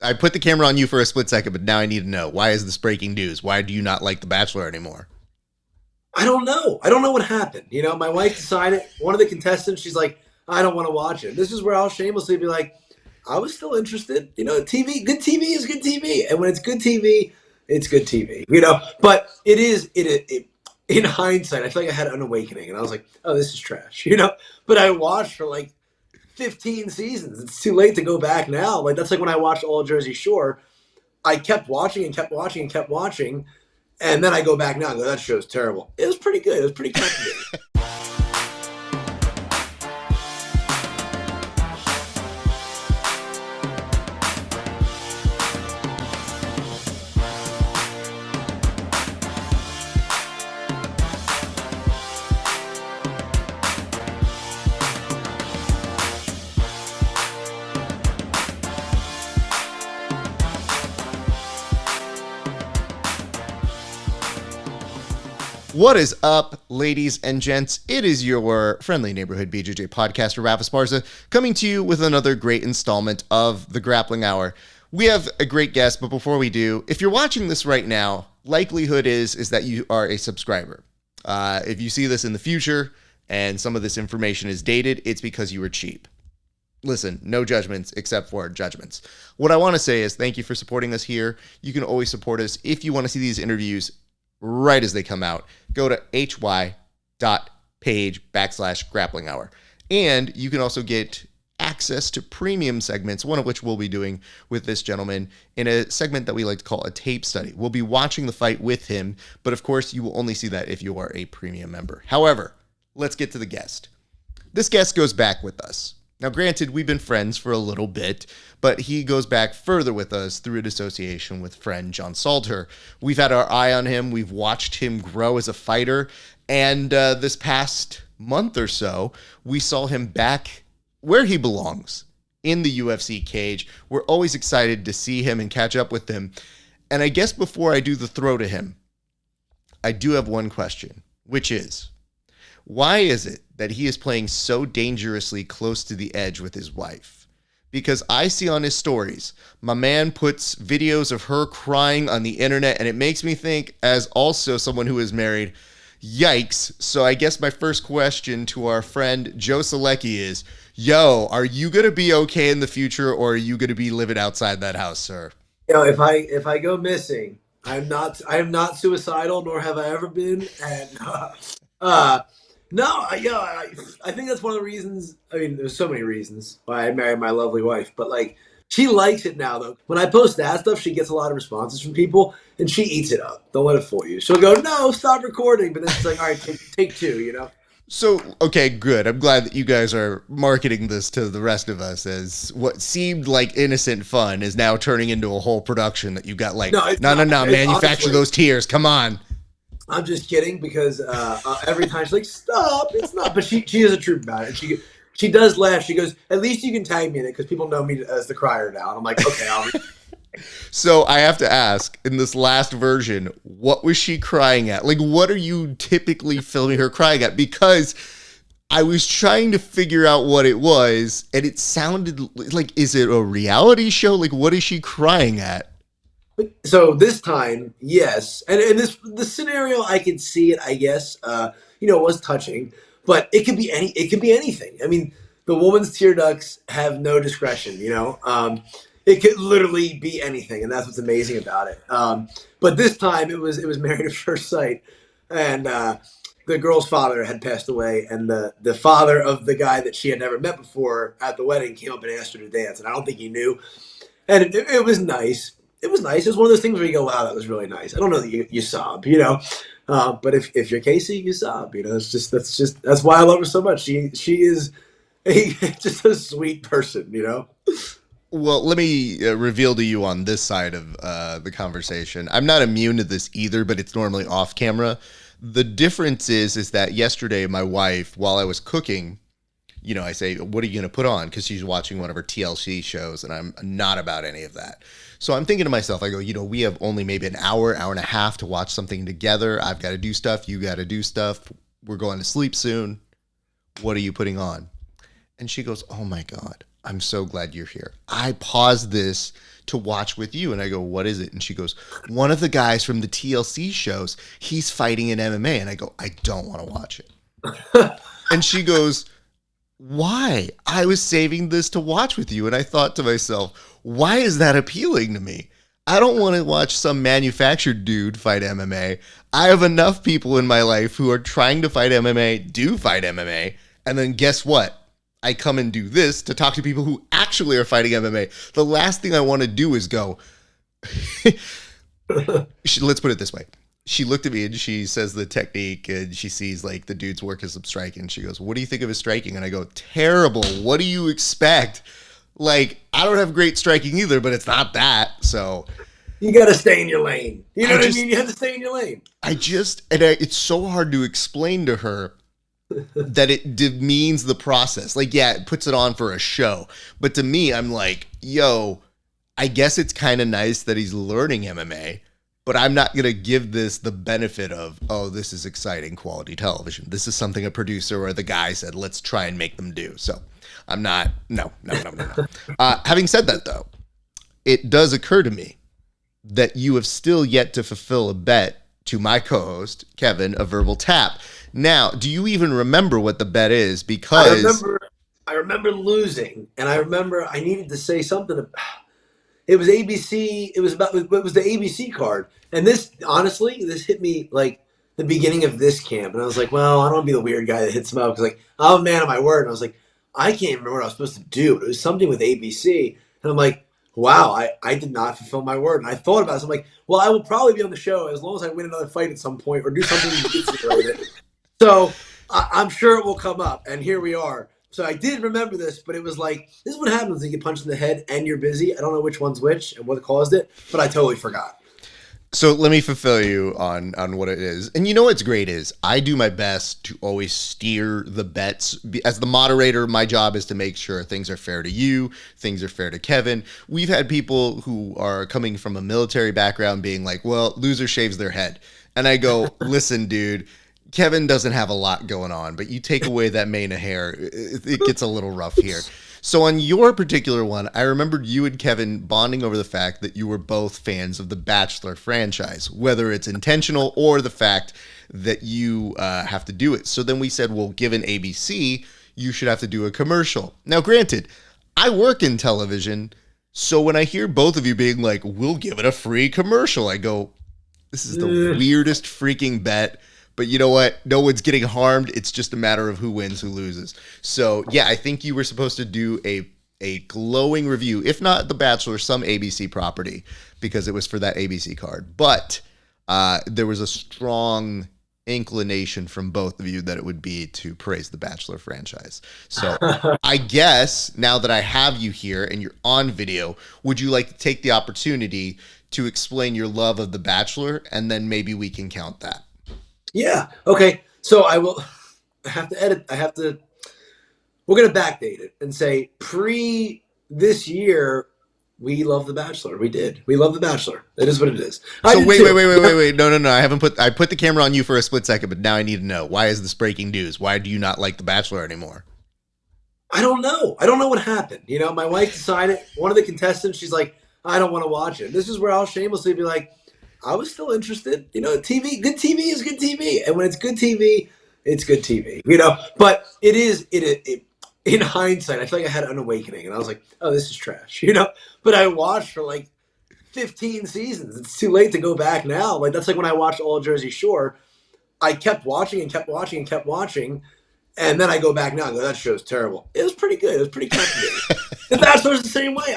I put the camera on you for a split second, but now I need to know, why is this breaking news? Why do you not like The Bachelor anymore? I don't know. I don't know what happened. My wife decided, one of the contestants, she's like, I don't want to watch it. This is where I'll shamelessly be like, I was still interested. TV, good TV is good TV. And when it's good TV, it's good TV, But in hindsight, I feel like I had an awakening and I was like, oh, this is trash. But I watched for like 15 seasons. It's too late to go back now. Like, that's like when I watched All Jersey Shore. I kept watching and kept watching and kept watching. And then I go back now and go, that show's terrible. It was pretty good. It was pretty captivating. What is up, ladies and gents? It is your friendly neighborhood BJJ podcaster, Rafa Esparza, coming to you with another great installment of the Grappling Hour. We have a great guest, but before we do, if you're watching this right now, likelihood is that you are a subscriber. If you see this in the future and some of this information is dated, it's because you were cheap. Listen, no judgments except for judgments. What I want to say is thank you for supporting us here. You can always support us if you want to see these interviews right as they come out. Go to hy.page/grappling hour. And you can also get access to premium segments, one of which we'll be doing with this gentleman in a segment that we like to call a tape study. We'll be watching the fight with him, but of course you will only see that if you are a premium member. However, let's get to the guest. This guest goes back with us. Now, granted, we've been friends for a little bit, but he goes back further with us through an association with friend John Salter. We've had our eye on him. We've watched him grow as a fighter. And this past month or so, we saw him back where he belongs, in the UFC cage. We're always excited to see him and catch up with him. And I guess before I do the throw to him, I do have one question, which is, why is it that he is playing so dangerously close to the edge with his wife? Because I see on his stories, my man puts videos of her crying on the internet, and it makes me think, as also someone who is married, yikes. So I guess my first question to our friend Joe Solecki is, yo, are you going to be okay in the future, or are you going to be living outside that house, sir? If I go missing, I am not suicidal, nor have I ever been. And no, I think that's one of the reasons. I mean, there's so many reasons why I married my lovely wife, but like, she likes it now though. When I post that stuff, she gets a lot of responses from people, and she eats it up. Don't let it fool you. She'll go, "No, stop recording," but then she's like, "All right, take two," So, okay, good. I'm glad that you guys are marketing this to the rest of us as what seemed like innocent fun is now turning into a whole production that you got like, no, manufacture honestly, those tears. Come on. I'm just kidding because every time she's like, "Stop, it's not." But she is a truth about it. She does laugh. She goes, "At least you can tag me in it because people know me as the crier now." And I'm like, "Okay, I'll." So I have to ask, in this last version, what was she crying at? Like, what are you typically filming her crying at? Because I was trying to figure out what it was, and it sounded like, is it a reality show? Like, what is she crying at? So this time, yes, and the scenario, I could see it. I guess it was touching, but it could be anything. I mean, the woman's tear ducts have no discretion. It could literally be anything, and that's what's amazing about it. But this time, it was Married at First Sight, and the girl's father had passed away, and the father of the guy that she had never met before at the wedding came up and asked her to dance, and I don't think he knew, and it was nice. It was nice. It was one of those things where you go, "Wow, that was really nice." I don't know that you sob, but if you're Casey, you sob. That's why I love her so much. She is just a sweet person. Well, let me reveal to you on this side of the conversation. I'm not immune to this either, but it's normally off camera. The difference is that yesterday, my wife, while I was cooking, I say, "What are you going to put on?" Because she's watching one of her TLC shows, and I'm not about any of that. So I'm thinking to myself, I go, we have only maybe an hour and a half to watch something together. I've got to do stuff. You got to do stuff. We're going to sleep soon. What are you putting on? And she goes, "Oh my God, I'm so glad you're here." I paused this to watch with you. And I go, what is it? And she goes, one of the guys from the TLC shows, he's fighting in MMA. And I go, I don't want to watch it. And she goes, why? I was saving this to watch with you. And I thought to myself, why is that appealing to me? I don't want to watch some manufactured dude fight MMA. I have enough people in my life who are trying to fight MMA, do fight MMA, and then guess what? I come and do this to talk to people who actually are fighting MMA. The last thing I want to do is go, let's put it this way. She looked at me and she says the technique, and she sees like the dude's work as some striking. And she goes, what do you think of his striking? And I go, terrible. What do you expect? Like, I don't have great striking either, but it's not that. So you got to stay in your lane. You know what I mean? You have to stay in your lane. It's so hard to explain to her that it demeans the process. Like, yeah, it puts it on for a show. But to me, I'm like, yo, I guess it's kind of nice that he's learning MMA, but I'm not going to give this the benefit of, oh, this is exciting quality television. This is something a producer or the guy said, let's try and make them do. So I'm not, no. Having said that, though, it does occur to me that you have still yet to fulfill a bet to my co-host, Kevin, a verbal tap. Now, do you even remember what the bet is? Because I remember losing, and I remember I needed to say something. It was ABC. It was the ABC card. And this, honestly, this hit me like the beginning of this camp. And I was like, well, I don't want to be the weird guy that hits him out. Because like, I'm a man of my word. And I was like, I can't remember what I was supposed to do. But it was something with ABC. And I'm like, wow, I did not fulfill my word. And I thought about it. So I'm like, well, I will probably be on the show as long as I win another fight at some point or do something jiu-jitsu related. So I'm sure it will come up. And here we are. So I did remember this, but it was like, this is what happens when you get punched in the head and you're busy. I don't know which one's which and what caused it, but I totally forgot. So let me fulfill you on what it is. And you know what's great is I do my best to always steer the bets. As the moderator, my job is to make sure things are fair to you, things are fair to Kevin. We've had people who are coming from a military background being like, well, loser shaves their head. And I go, listen, dude, Kevin doesn't have a lot going on, but you take away that mane of hair, it gets a little rough here. So on your particular one, I remembered you and Kevin bonding over the fact that you were both fans of the Bachelor franchise, whether it's intentional or the fact that you have to do it. So then we said, well, given ABC, you should have to do a commercial. Now, granted, I work in television, so when I hear both of you being like, we'll give it a free commercial, I go, this is the weirdest freaking bet. But you know what? No one's getting harmed. It's just a matter of who wins, who loses. So, yeah, I think you were supposed to do a glowing review, if not The Bachelor, some ABC property, because it was for that ABC card. But there was a strong inclination from both of you that it would be to praise The Bachelor franchise. So I guess now that I have you here and you're on video, would you like to take the opportunity to explain your love of The Bachelor, and then maybe we can count that? Yeah. Okay. So I have to edit. We're going to backdate it and say pre this year, we love The Bachelor. We did. We love The Bachelor. It is what it is. So wait. No. I put the camera on you for a split second, but now I need to know, why is this breaking news? Why do you not like The Bachelor anymore? I don't know. I don't know what happened. You know, my wife decided, one of the contestants, she's like, I don't want to watch it. This is where I'll shamelessly be like, I was still interested. You know, TV, good TV is good TV. And when it's good TV, it's good TV. You know, but it in hindsight, I feel like I had an awakening. And I was like, oh, this is trash. You know, but I watched for like 15 seasons. It's too late to go back now. Like, that's like when I watched All Jersey Shore. I kept watching and kept watching and kept watching. And then I go back now and go, that show's terrible. It was pretty good. It was pretty captivating. The Bachelor's the same way.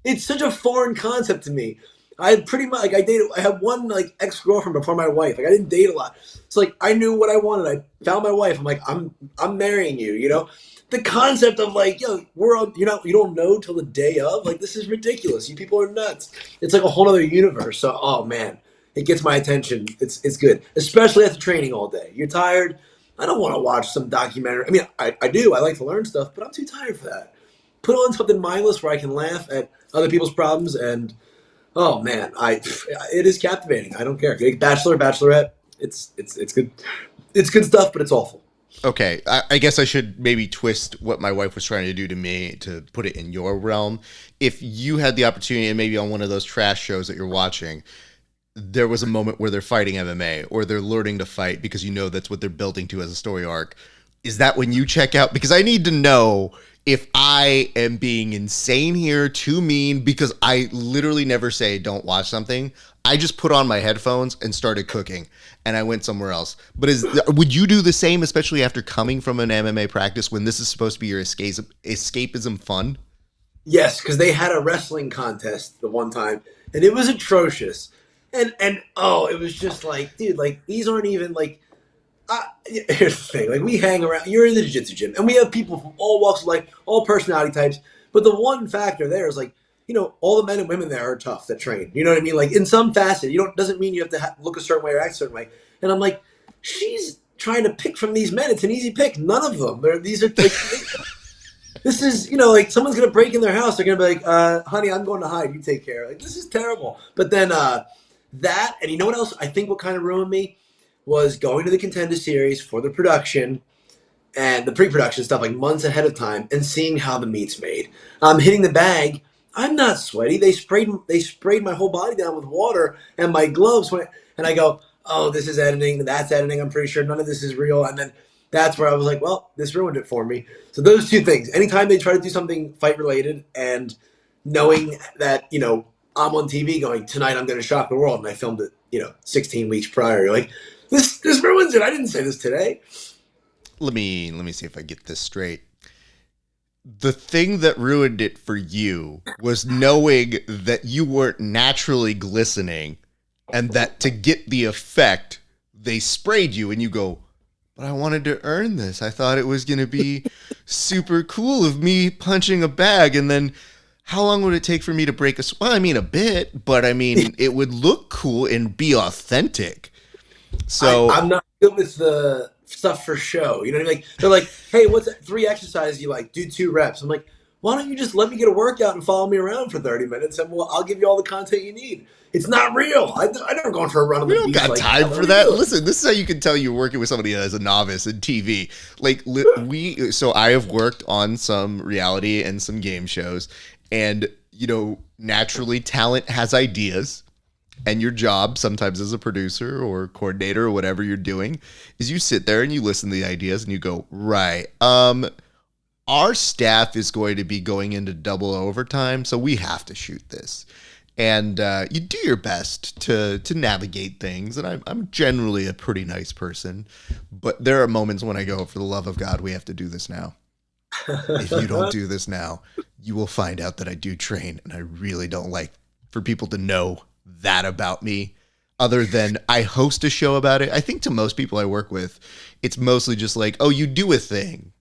It's such a foreign concept to me. I had pretty much, like, I had one, like, ex-girlfriend before my wife. Like, I didn't date a lot. It's like, I knew what I wanted. I found my wife. I'm like, I'm marrying you, you know? The concept of, like, yo, you don't know till the day of. Like, this is ridiculous. You people are nuts. It's like a whole other universe. So, oh, man, it gets my attention. It's good. Especially after training all day. You're tired. I don't want to watch some documentary. I mean, I do. I like to learn stuff, but I'm too tired for that. Put on something mindless where I can laugh at other people's problems and... Oh man, it is captivating. I don't care. Bachelor, Bachelorette, it's good. It's good stuff, but it's awful. Okay, I guess I should maybe twist what my wife was trying to do to me to put it in your realm. If you had the opportunity, and maybe on one of those trash shows that you're watching, there was a moment where they're fighting MMA or they're learning to fight because you know that's what they're building to as a story arc. Is that when you check out? Because I need to know if I am being insane here, too mean, because I literally never say don't watch something. I just put on my headphones and started cooking and I went somewhere else. But would you do the same, especially after coming from an MMA practice when this is supposed to be your escapism fun? Yes, because they had a wrestling contest the one time, and it was atrocious. And oh, it was just like, dude, like these aren't even like. Here's the thing: like we hang around. You're in the jiu-jitsu gym, and we have people from all walks of life, all personality types. But the one factor there is like, all the men and women there are tough that train. You know what I mean? Like in some facet, doesn't mean you have to look a certain way or act a certain way. And I'm like, she's trying to pick from these men. It's an easy pick. None of them. These are like. This is, like someone's gonna break in their house. They're gonna be like, "Honey, I'm going to hide. You take care." Like this is terrible. But then that, and you know what else? I think what kind of ruined me was going to the Contender Series for the production and the pre-production stuff, like months ahead of time, and seeing how the meat's made. I'm hitting the bag. I'm not sweaty. They sprayed my whole body down with water, and my gloves went. And I go, "Oh, this is editing. That's editing. I'm pretty sure none of this is real." And then that's where I was like, well, this ruined it for me. So those two things. Anytime they try to do something fight related and knowing that, I'm on TV going, tonight I'm going to shock the world, and I filmed it, 16 weeks prior. You're like, this ruins it. I didn't say this today. Let me see if I get this straight. The thing that ruined it for you was knowing that you weren't naturally glistening and that to get the effect, they sprayed you and you go, but I wanted to earn this. I thought it was going to be super cool of me punching a bag. And then how long would it take for me to break a sweat? Well, I mean, a bit, but I mean, it would look cool and be authentic. So I'm not good with the stuff for show. You know what I mean? Like, they're like, hey, what's that 3 exercises you like? Do 2 reps. I'm like, why don't you just let me get a workout and follow me around for 30 minutes and I'll give you all the content you need. It's not real. I never gone for a run on the beach. We don't got time for that. Listen, this is how you can tell you're working with somebody as a novice in TV. Like so I have worked on some reality and some game shows, and naturally talent has ideas, and your job sometimes as a producer or coordinator or whatever you're doing is you sit there and you listen to the ideas and you go, right, our staff is going to be going into double overtime, so we have to shoot this. And you do your best to navigate things. And I'm generally a pretty nice person. But there are moments when I go, for the love of God, we have to do this now. If you don't do this now, you will find out that I do train. And I really don't like for people to know that about me. Other than I host a show about it. I think to most people I work with, it's mostly just like, oh, you do a thing.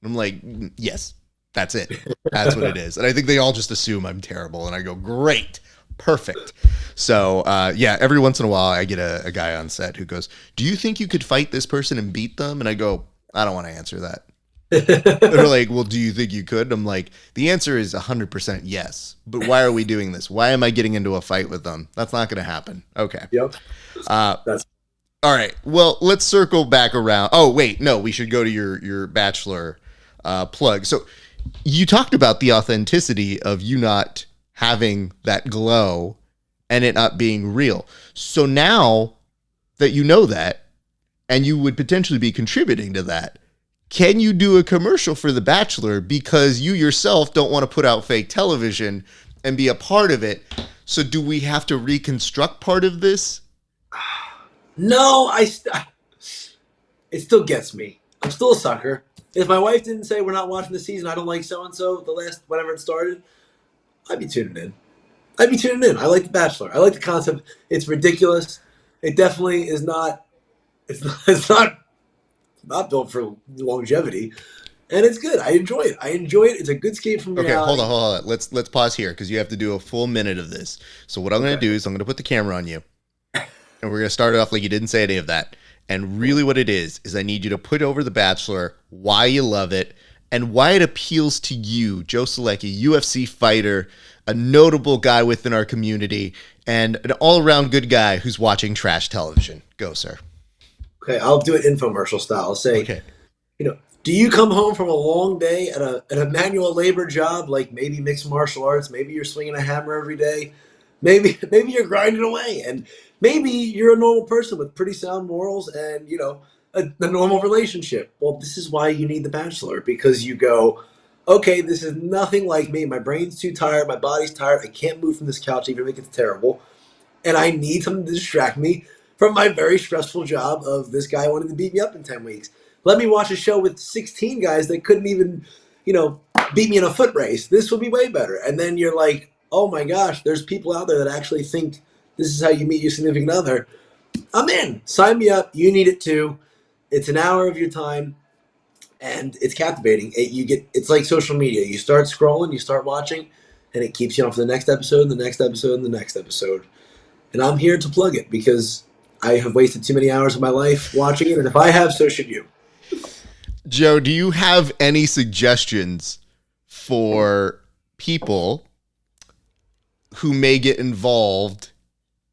I'm like, yes, that's it. That's what it is. And I think they all just assume I'm terrible. And I go, great. Perfect. So, every once in a while I get a guy on set who goes, do you think you could fight this person and beat them? And I go, I don't want to answer that. They're like, well, do you think you could? I'm like, the answer is 100% yes. But why are we doing this? Why am I getting into a fight with them? That's not going to happen. Okay. Yep. That's all right. Well, let's circle back around. Oh, wait. No, we should go to your Bachelor plug. So you talked about the authenticity of you not having that glow and it not being real. So now that you know that, and you would potentially be contributing to that, can you do a commercial for The Bachelor because you yourself don't want to put out fake television and be a part of it? So do we have to reconstruct part of this? No, it still gets me. I'm still a sucker. If my wife didn't say we're not watching the season, I don't like so-and-so, the last, whenever it started, I'd be tuning in. I like The Bachelor. I like the concept. It's ridiculous. It definitely is not. It's not built for longevity, and it's good. I enjoy it. It's a good escape from reality. Okay, hold on. Let's pause here because you have to do a full minute of this. So what I'm going to do is I'm going to put the camera on you, and we're going to start it off like you didn't say any of that. And really, what it is I need you to put over The Bachelor, why you love it, and why it appeals to you, Joe Solecki, UFC fighter, a notable guy within our community, and an all-around good guy who's watching trash television. Go, sir. Okay, I'll do it infomercial style. I'll say, okay. Do you come home from a long day at a manual labor job, like maybe mixed martial arts? Maybe you're swinging a hammer every day. Maybe you're grinding away, and maybe you're a normal person with pretty sound morals and a normal relationship. Well, this is why you need The Bachelor, because you go, okay, this is nothing like me. My brain's too tired. My body's tired. I can't move from this couch, even if it's terrible, and I need something to distract me from my very stressful job of this guy wanting to beat me up in 10 weeks. Let me watch a show with 16 guys that couldn't even, beat me in a foot race. This would be way better. And then you're like, oh my gosh, there's people out there that actually think this is how you meet your significant other. I'm in. Sign me up. You need it too. It's an hour of your time, and it's captivating. It's like social media. You start scrolling, you start watching, and it keeps you on for the next episode, the next episode, and the next episode. And I'm here to plug it because I have wasted too many hours of my life watching it, and if I have, so should you. Joe, do you have any suggestions for people who may get involved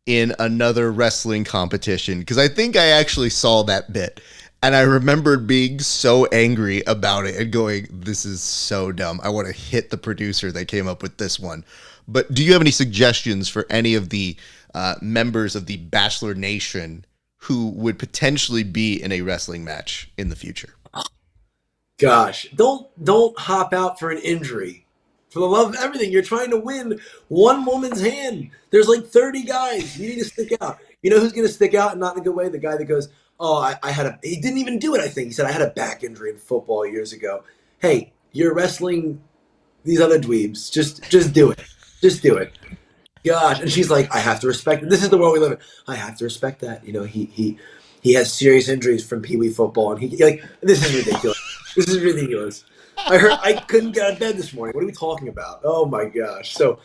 in another wrestling competition? Because I think I actually saw that bit, and I remembered being so angry about it and going, this is so dumb. I want to hit the producer that came up with this one. But do you have any suggestions for any of the members of the Bachelor Nation who would potentially be in a wrestling match in the future? Gosh, don't hop out for an injury. For the love of everything, you're trying to win one woman's hand. There's like 30 guys. You need to stick out. You know who's going to stick out and not in a good way? The guy that goes, oh, he didn't even do it, I think. He said, I had a back injury in football years ago. Hey, you're wrestling these other dweebs. Just do it. Just do it. Gosh. And she's like, I have to respect it. This is the world we live in. I have to respect that. He has serious injuries from Pee Wee football. And this is ridiculous. This is ridiculous. I couldn't get out of bed this morning. What are we talking about? Oh my gosh. So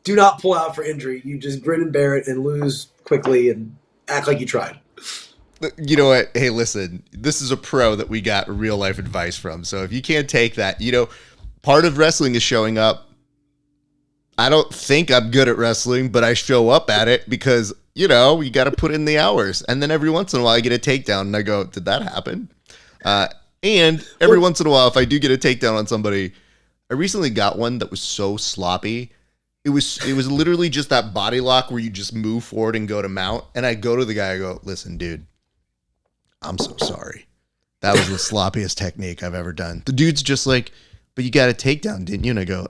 do not pull out for injury. You just grin and bear it and lose quickly and act like you tried. You know what? Hey, listen, this is a pro that we got real life advice from. So if you can't take that, part of wrestling is showing up. I don't think I'm good at wrestling, but I show up at it because, you got to put in the hours. And then every once in a while I get a takedown and I go, did that happen? And every once in a while, if I do get a takedown on somebody, I recently got one that was so sloppy. It was literally just that body lock where you just move forward and go to mount. And I go to the guy, I go, listen, dude, I'm so sorry. That was the sloppiest technique I've ever done. The dude's just like, but you got a takedown, didn't you? And I go,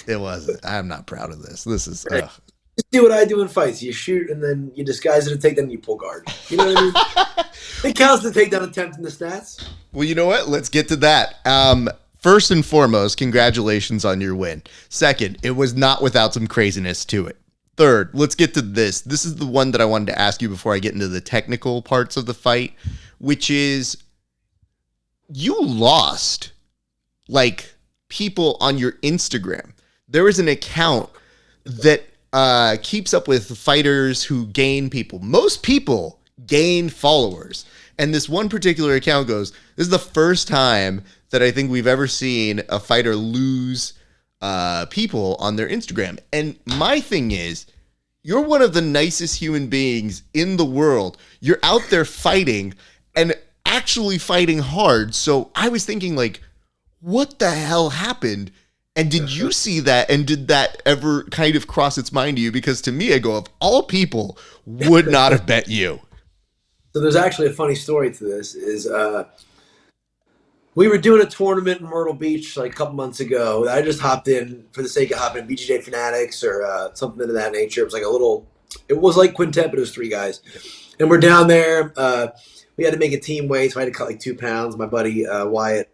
it wasn't. I'm not proud of this. This is, ugh. Just do what I do in fights. You shoot and then you disguise it and take down. You pull guard. You know what I mean? It counts to take down attempt in the stats. Well, you know what? Let's get to that. First and foremost, congratulations on your win. Second, it was not without some craziness to it. Third, let's get to this. This is the one that I wanted to ask you before I get into the technical parts of the fight, which is you lost like people on your Instagram. There is an account that keeps up with fighters who gain people. Most people gain followers. And this one particular account goes, this is the first time that I think we've ever seen a fighter lose people on their Instagram. And my thing is, you're one of the nicest human beings in the world. You're out there fighting and actually fighting hard. So I was thinking like, what the hell happened? And did you see that? And did that ever kind of cross its mind to you? Because to me, I go, of all people, would not have bet you. So there's actually a funny story to this. We were doing a tournament in Myrtle Beach like a couple months ago. I just hopped in for the sake of hopping in BJJ Fanatics or something of that nature. It was like quintet, but it was 3 guys. And we're down there. We had to make a team weight, so I had to cut like 2 pounds. My buddy Wyatt,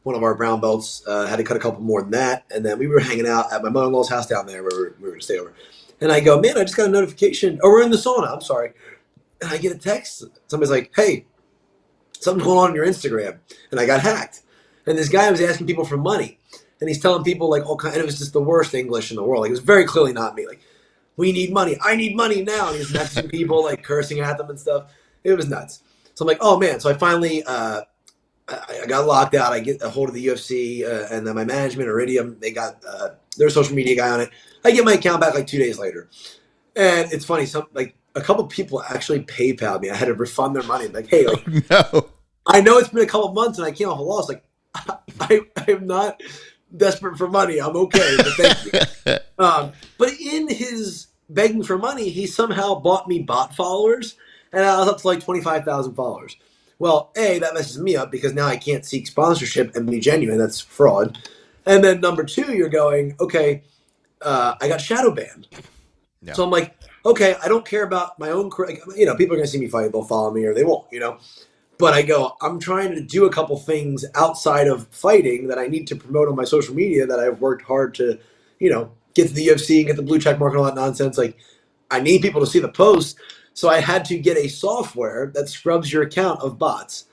one of our brown belts, had to cut a couple more than that. And then we were hanging out at my mother-in-law's house down there where we were going to stay over. And I go, man, I just got a notification. Oh, we're in the sauna. I'm sorry. And I get a text. Somebody's like, hey, something's going on your Instagram. And I got hacked. And this guy was asking people for money. And he's telling people like all kinds, and it was just the worst English in the world. Like, it was very clearly not me. Like, we need money. I need money now. And he's messaging people, like cursing at them and stuff. It was nuts. So I'm like, oh man. So I finally, I got locked out. I get a hold of the UFC and then my management, Iridium, they got their social media guy on it. I get my account back like 2 days later. And it's funny. A couple people actually PayPal me. I had to refund their money. Like, hey, like, oh, no. I know it's been a couple months and I came off a loss. Like, I am not desperate for money. I'm okay, but thank you. But in his begging for money, he somehow bought me bot followers, and I was up to like 25,000 followers. Well, A, that messes me up because now I can't seek sponsorship and be genuine. That's fraud. And then number two, you're going, okay, I got shadow banned. Yeah. So I'm like, okay, I don't care about my own career. You know, people are going to see me fight. They'll follow me or they won't, you know. But I go, I'm trying to do a couple things outside of fighting that I need to promote on my social media that I've worked hard to, you know, get to the UFC and get the blue check mark and all that nonsense. Like, I need people to see the posts. So I had to get a software that scrubs your account of bots.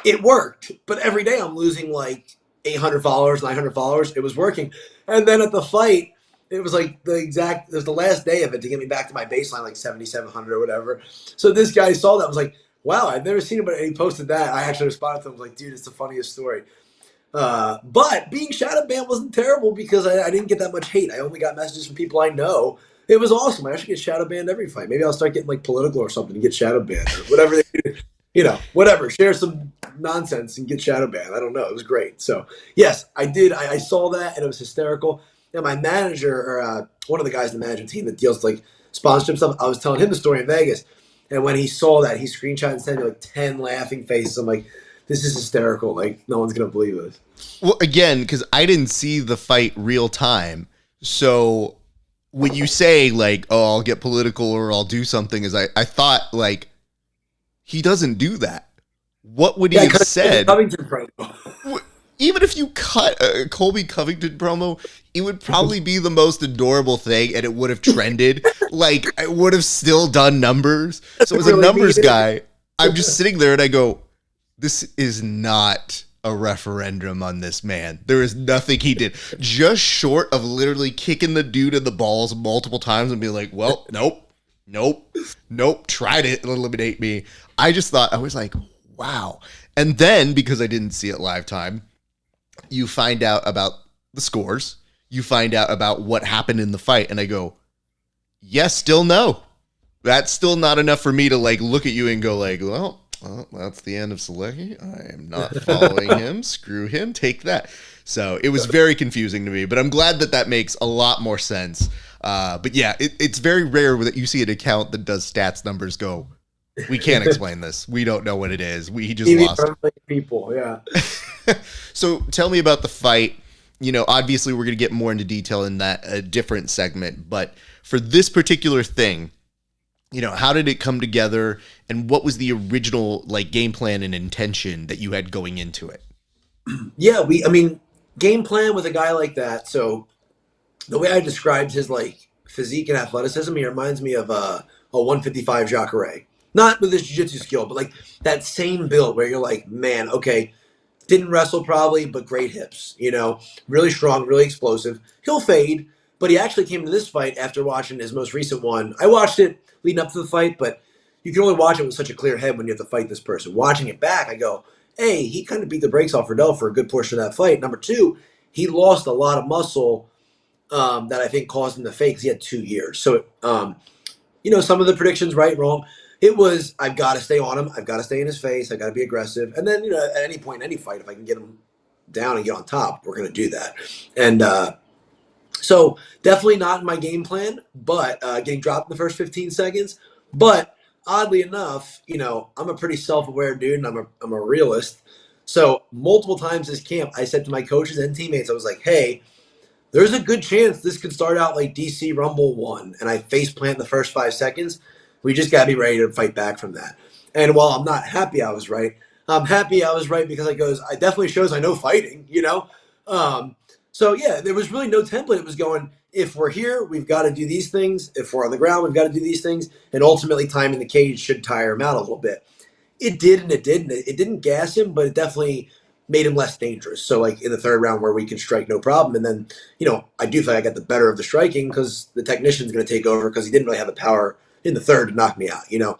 It worked, but every day I'm losing like 800 followers, 900 followers. It was working. And then at the fight, it was like it was the last day of it to get me back to my baseline, like 7,700 or whatever. So this guy saw that, was like, wow, I've never seen anybody. And he posted that. I actually responded to him, like, dude, it's the funniest story. But being shadow banned wasn't terrible because I didn't get that much hate. I only got messages from people I know. It was awesome. I should get shadow banned every fight. Maybe I'll start getting like political or something and get shadow banned or whatever they do. You know, whatever. Share some nonsense and get shadow banned. I don't know. It was great. So yes, I did. I saw that and it was hysterical. And my manager, or one of the guys in the management team that deals with like sponsorship stuff, I was telling him the story in Vegas. And when he saw that, he screenshot and sent me like 10 laughing faces. I'm like, this is hysterical. Like, no one's going to believe this. Well, again, because I didn't see the fight real time. So when you say, like, oh, I'll get political or I'll do something, I thought, like, he doesn't do that. What would he have said? Even if you cut a Colby Covington promo, it would probably be the most adorable thing and it would have trended. Like, I would have still done numbers. So as a numbers guy, I'm just sitting there and I go, this is not a referendum on this man. There is nothing he did. Just short of literally kicking the dude in the balls multiple times and being like, well, nope, tried to eliminate me. I just thought, I was like, wow. And then, because I didn't see it live time, you find out about the scores. You find out about what happened in the fight. And I go, yes, still no. That's still not enough for me to like look at you and go like, well, that's the end of Solecki. I am not following him. Screw him. Take that. So it was very confusing to me, but I'm glad that makes a lot more sense. But yeah, it's very rare that you see an account that does stats numbers go, we can't explain this. We don't know what it is. He just lost. People, yeah. So tell me about the fight. You know, obviously we're going to get more into detail in that different segment, but for this particular thing, you know, how did it come together and what was the original like game plan and intention that you had going into it? Yeah, game plan with a guy like that. So the way I described his like physique and athleticism, he reminds me of a 155 Jacare. Not with his jiu-jitsu skill, but like that same build where you're like, man, okay, didn't wrestle probably, but great hips, you know, really strong, really explosive. He'll fade, but he actually came to this fight after watching his most recent one. I watched it leading up to the fight, but you can only watch it with such a clear head when you have to fight this person. Watching it back, I go, hey, he kind of beat the brakes off Riddell for a good portion of that fight. Number two, he lost a lot of muscle that I think caused him to fake because he had 2 years. So, you know, some of the predictions, right, wrong. It was, I've got to stay on him. I've got to stay in his face. I've got to be aggressive. And then, you know, at any point in any fight, if I can get him down and get on top, we're going to do that. And so definitely not in my game plan, but getting dropped in the first 15 seconds. But oddly enough, you know, I'm a pretty self-aware dude and I'm a realist. So multiple times this camp, I said to my coaches and teammates, I was like, hey, there's a good chance this could start out like DC Rumble 1 and I face plant in the first 5 seconds. We just got to be ready to fight back from that. And while I'm not happy I was right, I'm happy I was right because it definitely shows I know fighting, you know? So yeah, there was really no template. It was going, if we're here, we've got to do these things. If we're on the ground, we've got to do these things. And ultimately time in the cage should tire him out a little bit. It did and it didn't. It didn't gas him, but it definitely made him less dangerous. So like in the third round where we can strike no problem. And then, you know, I do think I got the better of the striking because the technician's going to take over because he didn't really have the power in the third to knock me out, you know.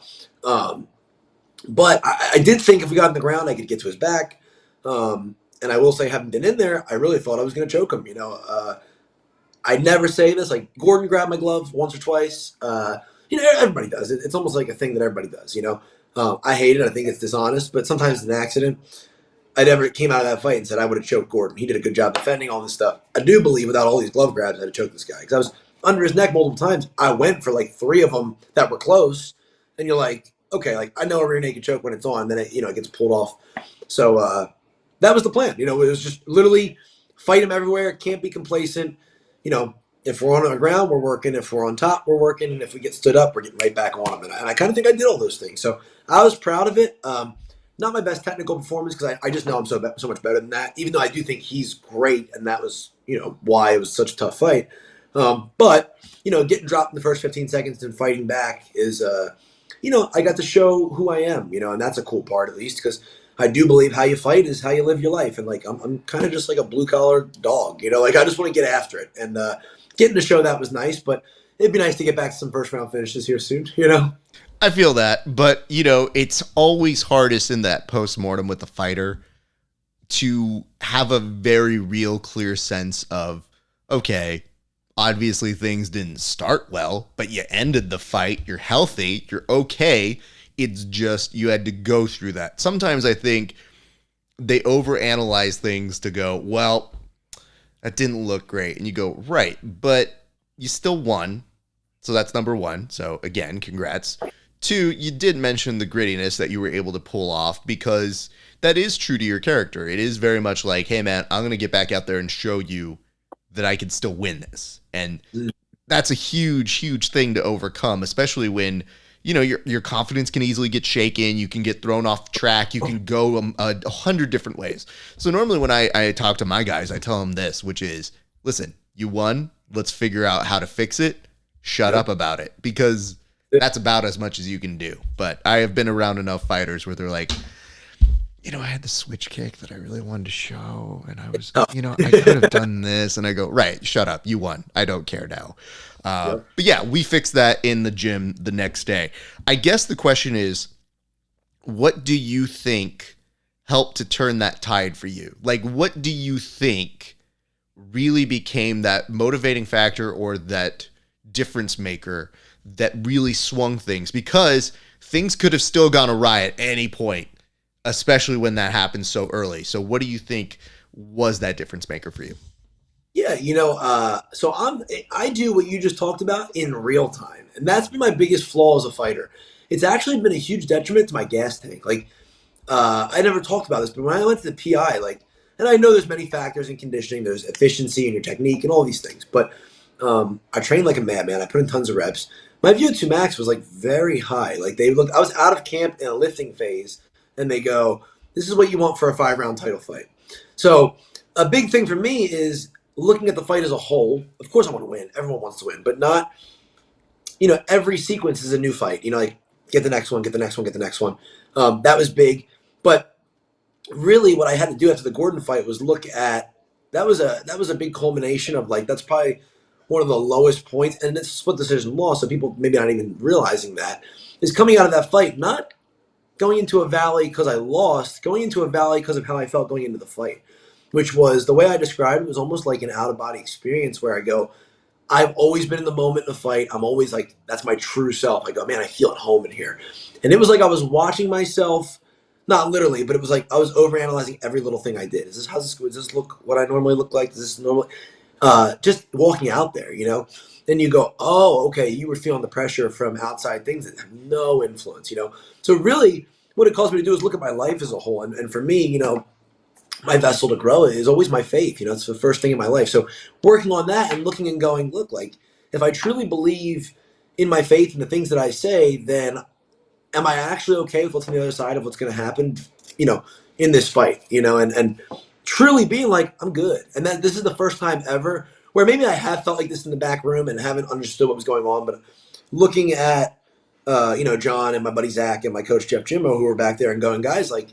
But I did think if we got on the ground, I could get to his back. And I will say, having been in there, I really thought I was going to choke him, you know. I'd never say this. Like, Gordon grabbed my glove once or twice. You know, everybody does it. It's almost like a thing that everybody does, you know. I hate it. I think it's dishonest, but sometimes it's an accident. I never came out of that fight and said I would have choked Gordon. He did a good job defending all this stuff. I do believe without all these glove grabs, I'd have choked this guy because I was under his neck multiple times. I went for like 3 of them that were close, and you're like, okay, like I know a rear naked choke when it's on, then it gets pulled off. So that was the plan. It was just literally fight him everywhere. Can't be complacent. If we're on the ground, we're working. If we're on top, we're working. And if we get stood up, we're getting right back on him. And I kind of think I did all those things. So I was proud of it. Not my best technical performance because I just know I'm so much better than that. Even though I do think he's great, and that was why it was such a tough fight. But getting dropped in the first 15 seconds and fighting back is I got to show who I am. And that's a cool part at least because I do believe how you fight is how you live your life. And like I'm kind of just like a blue collar dog. Like I just want to get after it. And getting to show that was nice, but it'd be nice to get back to some first round finishes here soon. I feel that, but it's always hardest in that post-mortem with the fighter to have a very real, clear sense of, okay, obviously things didn't start well, but you ended the fight. You're healthy. You're okay. It's just you had to go through that. Sometimes I think they overanalyze things to go, well, that didn't look great. And you go, right, but you still won. So that's number one. So again, congrats. 2, you did mention the grittiness that you were able to pull off because that is true to your character. It is very much like, hey man, I'm going to get back out there and show you that I can still win this. And that's a huge, huge thing to overcome, especially when, your confidence can easily get shaken. You can get thrown off track. You can go 100 different ways. So normally when I talk to my guys, I tell them this, which is, listen, you won. Let's figure out how to fix it. Shut up about it, because that's about as much as you can do. But I have been around enough fighters where they're like, I had the switch kick that I really wanted to show, and I was, I could have done this. And I go, right, shut up. You won. I don't care now. But yeah, we fixed that in the gym the next day. I guess the question is, what do you think helped to turn that tide for you? Like, what do you think really became that motivating factor or that difference maker that really swung things? Because things could have still gone awry at any point, especially when that happens so early. So what do you think was that difference maker for you? Yeah, so I do what you just talked about in real time, and that's been my biggest flaw as a fighter. It's actually been a huge detriment to my gas tank. Like, I never talked about this, but when I went to the PI, and I know there's many factors in conditioning. There's efficiency in your technique and all these things, but I trained like a madman. I put in tons of reps. My VO2 max was like very high. Like I was out of camp in a lifting phase, and they go, "This is what you want for a 5-round title fight." So a big thing for me is looking at the fight as a whole. Of course I want to win. Everyone wants to win, but not, every sequence is a new fight. Like get the next one, get the next one, get the next one. That was big. But really what I had to do after the Gordon fight was look at, that was a big culmination of like, that's probably one of the lowest points, and it's a split decision loss, so people maybe not even realizing that, is coming out of that fight, not going into a valley because I lost, going into a valley because of how I felt going into the fight, which was, the way I described it was almost like an out-of-body experience where I go, I've always been in the moment in the fight. I'm always like, that's my true self. I go, man, I feel at home in here. And it was like I was watching myself, not literally, but it was like I was overanalyzing every little thing I did. Does this look what I normally look like? Does this normally, just walking out there, Then you go, oh, okay, you were feeling the pressure from outside things that have no influence, So really, what it caused me to do is look at my life as a whole. And for me, my vessel to grow is always my faith. It's the first thing in my life. So working on that and looking and going, look, like if I truly believe in my faith and the things that I say, then am I actually okay with what's on the other side of what's going to happen, in this fight, and truly being like, I'm good. And then this is the first time ever where maybe I have felt like this in the back room and haven't understood what was going on, but looking at, John and my buddy Zach and my coach Jeff Jimmo, who were back there and going, guys, like,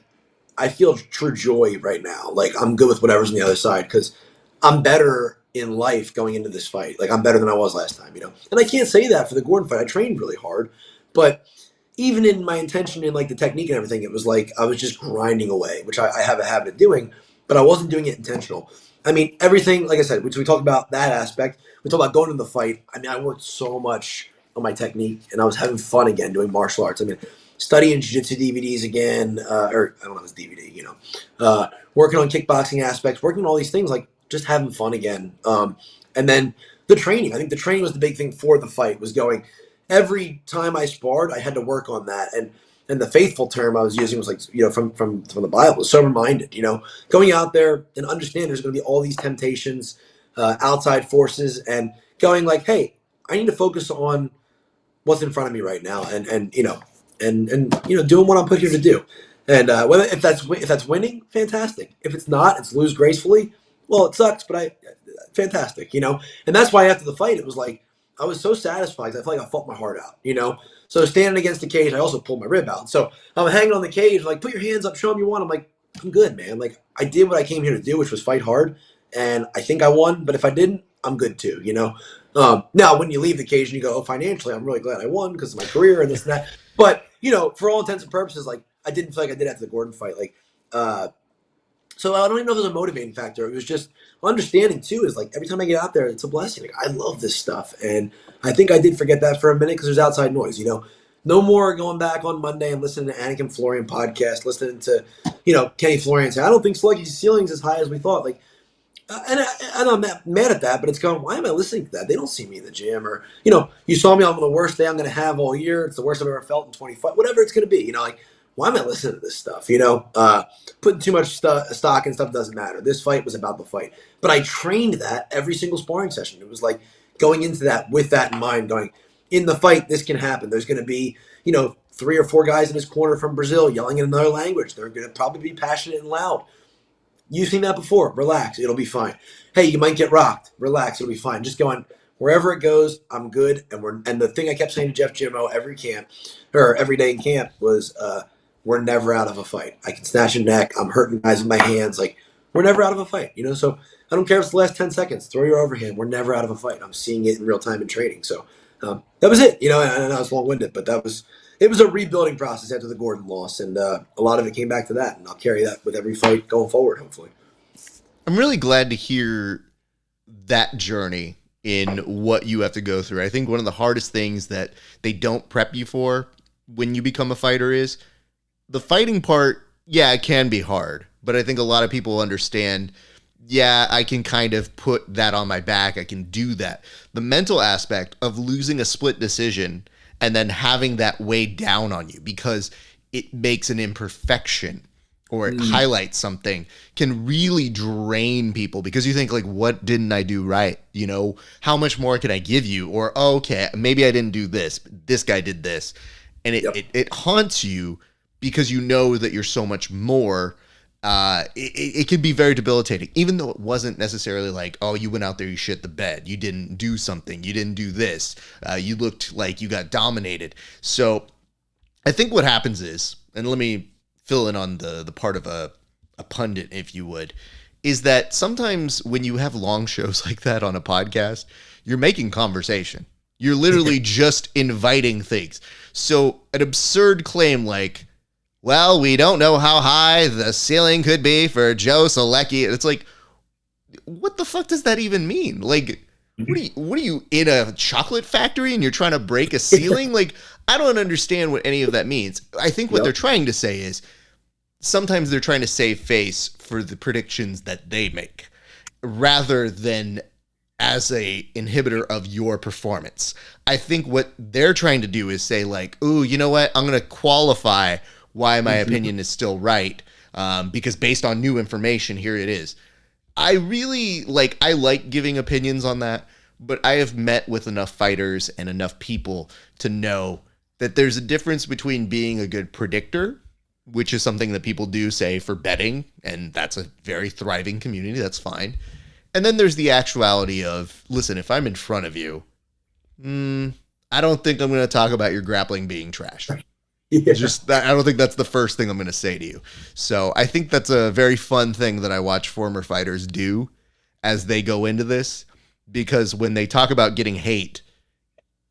I feel true joy right now. Like, I'm good with whatever's on the other side because I'm better in life going into this fight. Like, I'm better than I was last time, And I can't say that for the Gordon fight. I trained really hard. But even in my intention in, like, the technique and everything, it was like I was just grinding away, which I have a habit of doing, but I wasn't doing it intentional. I mean, everything, like I said, which we talked about that aspect. We talked about going into the fight. I mean, I worked so much on my technique, and I was having fun again doing martial arts. I mean, studying jiu-jitsu DVDs again, or I don't know if it's DVD, working on kickboxing aspects, working on all these things, like just having fun again. And then the training. I think the training was the big thing for the fight. Was going every time I sparred, I had to work on that. And the faithful term I was using was like from the Bible, sober minded. Going out there and understand there's going to be all these temptations, outside forces, and going like, hey, I need to focus on what's in front of me right now, and doing what I'm put here to do. And whether if that's winning, fantastic. If it's not, it's lose gracefully. Well, it sucks, but fantastic. And that's why after the fight, it was like I was so satisfied. 'Cause I felt like I fought my heart out. So standing against the cage, I also pulled my rib out. So I'm hanging on the cage, like, put your hands up, show them you won. I'm like, I'm good, man. Like, I did what I came here to do, which was fight hard, and I think I won. But if I didn't, I'm good too. Now, when you leave the cage and you go, oh, financially, I'm really glad I won because of my career and this and that. But, for all intents and purposes, like, I didn't feel like I did after the Gordon fight. Like, so I don't even know if it was a motivating factor. It was just understanding, too, is like every time I get out there, it's a blessing. Like, I love this stuff. And I think I did forget that for a minute because there's outside noise, No more going back on Monday and listening to Anakin Florian podcast, listening to, Kenny Florian say, I don't think Solecki's ceiling's as high as we thought. Like, and I'm not mad at that, but it's going, why am I listening to that? They don't see me in the gym. Or, you saw me on the worst day I'm going to have all year. It's the worst I've ever felt in 25, whatever it's going to be. Like, why am I listening to this stuff? Putting too much stock and stuff doesn't matter. This fight was about the fight. But I trained that every single sparring session. It was like going into that with that in mind, going, in the fight, this can happen. There's going to be, 3 or 4 guys in his corner from Brazil yelling in another language. They're going to probably be passionate and loud. You've seen that before. Relax. It'll be fine. Hey, you might get rocked. Relax. It'll be fine. Just going wherever it goes. I'm good. And the thing I kept saying to Jeff Jimmo every day in camp was, we're never out of a fight. I can snatch a neck. I'm hurting guys with my hands. Like, we're never out of a fight. So I don't care if it's the last 10 seconds. Throw your overhand. We're never out of a fight. I'm seeing it in real time in training. So that was it. And I know it's long-winded, but it was a rebuilding process after the Gordon loss, and a lot of it came back to that, and I'll carry that with every fight going forward, hopefully. I'm really glad to hear that journey in what you have to go through. I think one of the hardest things that they don't prep you for when you become a fighter is the fighting part. Yeah, it can be hard, but I think a lot of people understand, yeah, I can kind of put that on my back. I can do that. The mental aspect of losing a split decision and then having that weigh down on you because it makes an imperfection or it highlights something can really drain people because you think like, what didn't I do right? How much more can I give you? Or, oh, okay, maybe I didn't do this, but this guy did this. And it haunts you because you know that you're so much more. It can be very debilitating, even though it wasn't necessarily like, oh, you went out there, you shit the bed, you didn't do something, you didn't do this, you looked like you got dominated. So I think what happens is, and let me fill in on the part of a pundit, if you would, is that sometimes when you have long shows like that on a podcast, you're making conversation. You're literally just inviting things. So an absurd claim like, well, we don't know how high the ceiling could be for Joe Solecki. It's like, what the fuck does that even mean? Like, what are you in a chocolate factory and you're trying to break a ceiling? Like, I don't understand what any of that means. I think what they're trying to say is sometimes they're trying to save face for the predictions that they make rather than as a inhibitor of your performance. I think what they're trying to do is say like, ooh, you know what? I'm going to qualify why my opinion is still right, because based on new information, here it is. I like giving opinions on that, but I have met with enough fighters and enough people to know that there's a difference between being a good predictor, which is something that people do say for betting, and that's a very thriving community, that's fine. And then there's the actuality of, listen, if I'm in front of you, I don't think I'm going to talk about your grappling being trash. Yeah. I don't think that's the first thing I'm going to say to you. So I think that's a very fun thing that I watch former fighters do as they go into this, because when they talk about getting hate,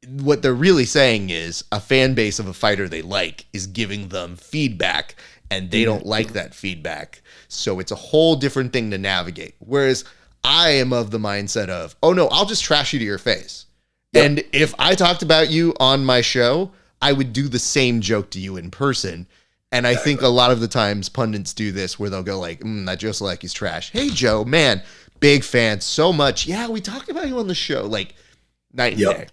what they're really saying is a fan base of a fighter they like is giving them feedback and they don't like that feedback. So it's a whole different thing to navigate. Whereas I am of the mindset of, oh no, I'll just trash you to your face. Yep. And if I talked about you on my show, I would do the same joke to you in person. And I think a lot of the times pundits do this where they'll go like, that Joe Solecki's trash. Hey, Joe, man, big fan so much. Yeah, we talked about you on the show, like night and day.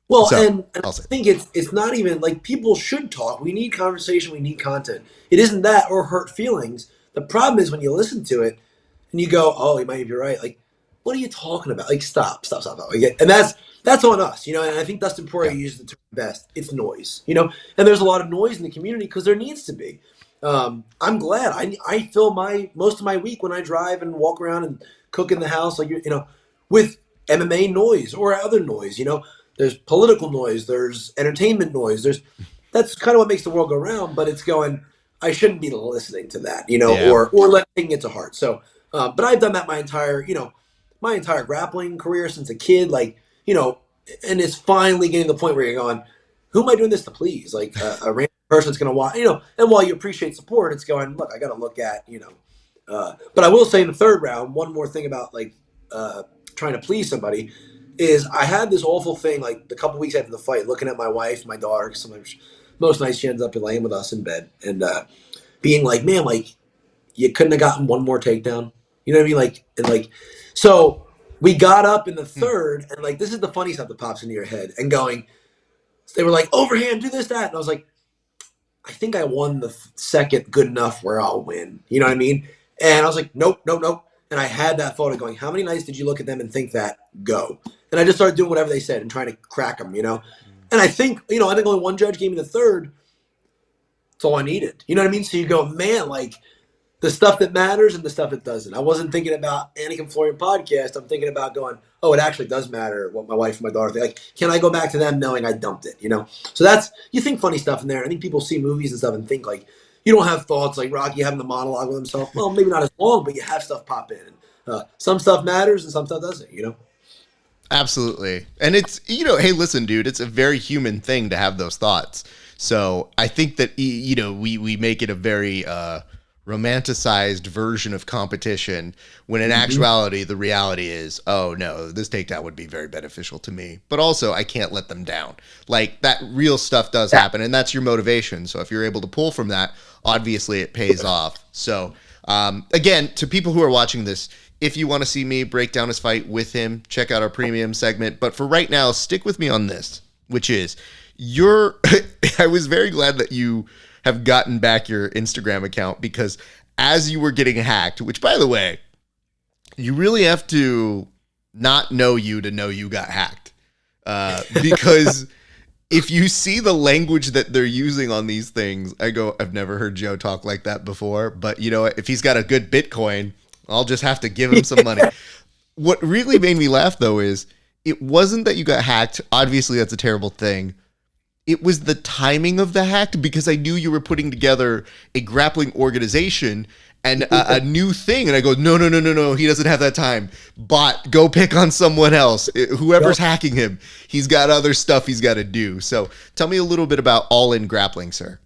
Well, So, and I think it's not even like people should talk. We need conversation. We need content. It isn't that or hurt feelings. The problem is when you listen to it and you go, "Oh, you might be right." Like, what are you talking about? Like, stop. Like, and that's on us, you know. And I think Dustin Poirier uses the term best. It's noise, you know. And there's a lot of noise in the community because there needs to be. I'm glad I fill most of my week when I drive and walk around and cook in the house, like you know, with MMA noise or other noise, you know. There's political noise. There's entertainment noise. That's kind of what makes the world go round. But it's going. I shouldn't be listening to that, you know, or letting it to heart. So, but I've done that my entire grappling career since a kid. Like, you know, and it's finally getting to the point where you're going, who am I doing this to please? Like a random person's going to watch, you know. And while you appreciate support, it's going, look, I got to look at, you know. But I will say in the third round, one more thing about like trying to please somebody. Is I had this awful thing like a couple weeks after the fight, looking at my wife, my daughter. Sometimes, most nights she ends up laying with us in bed, and being like, "Man, like you couldn't have gotten one more takedown." You know what I mean? Like, and like, so we got up in the third, and like this is the funny stuff that pops into your head, and going, they were like, "Overhand, do this, that," and I was like, "I think I won the second good enough where I'll win." You know what I mean? And I was like, "Nope, nope, nope." And I had that thought of going, how many nights did you look at them and think that? Go. And I just started doing whatever they said and trying to crack them, you know? And I think only one judge gave me the third. That's all I needed. You know what I mean? So you go, man, like the stuff that matters and the stuff that doesn't. I wasn't thinking about Anakin Florian podcast. I'm thinking about going, oh, it actually does matter what my wife and my daughter think. Like, can I go back to them knowing I dumped it, you know? So you think funny stuff in there. I think people see movies and stuff and think like, you don't have thoughts like Rocky having the monologue with himself. Well, maybe not as long, but you have stuff pop in. Some stuff matters and some stuff doesn't, you know? Absolutely. And it's, you know, hey, listen, dude, it's a very human thing to have those thoughts. So I think that, you know, we make it a very romanticized version of competition when in actuality, the reality is, oh no, this takedown would be very beneficial to me, but also I can't let them down. Like that real stuff does happen, and that's your motivation. So if you're able to pull from that, obviously it pays off. So again, to people who are watching this, if you want to see me break down his fight with him, check out our premium segment. But for right now, stick with me on this, which is I was very glad that you have gotten back your Instagram account, because as you were getting hacked, which by the way, you really have to not know you to know you got hacked. Because if you see the language that they're using on these things, I go, I've never heard Joe talk like that before, but you know, if he's got a good Bitcoin, I'll just have to give him some money. What really made me laugh though is it wasn't that you got hacked. Obviously that's a terrible thing. It was the timing of the hack, because I knew you were putting together a grappling organization and a new thing. And I go, no, he doesn't have that time. Bot, go pick on someone else. Whoever's hacking him, he's got other stuff he's got to do. So tell me a little bit about All In Grappling, sir.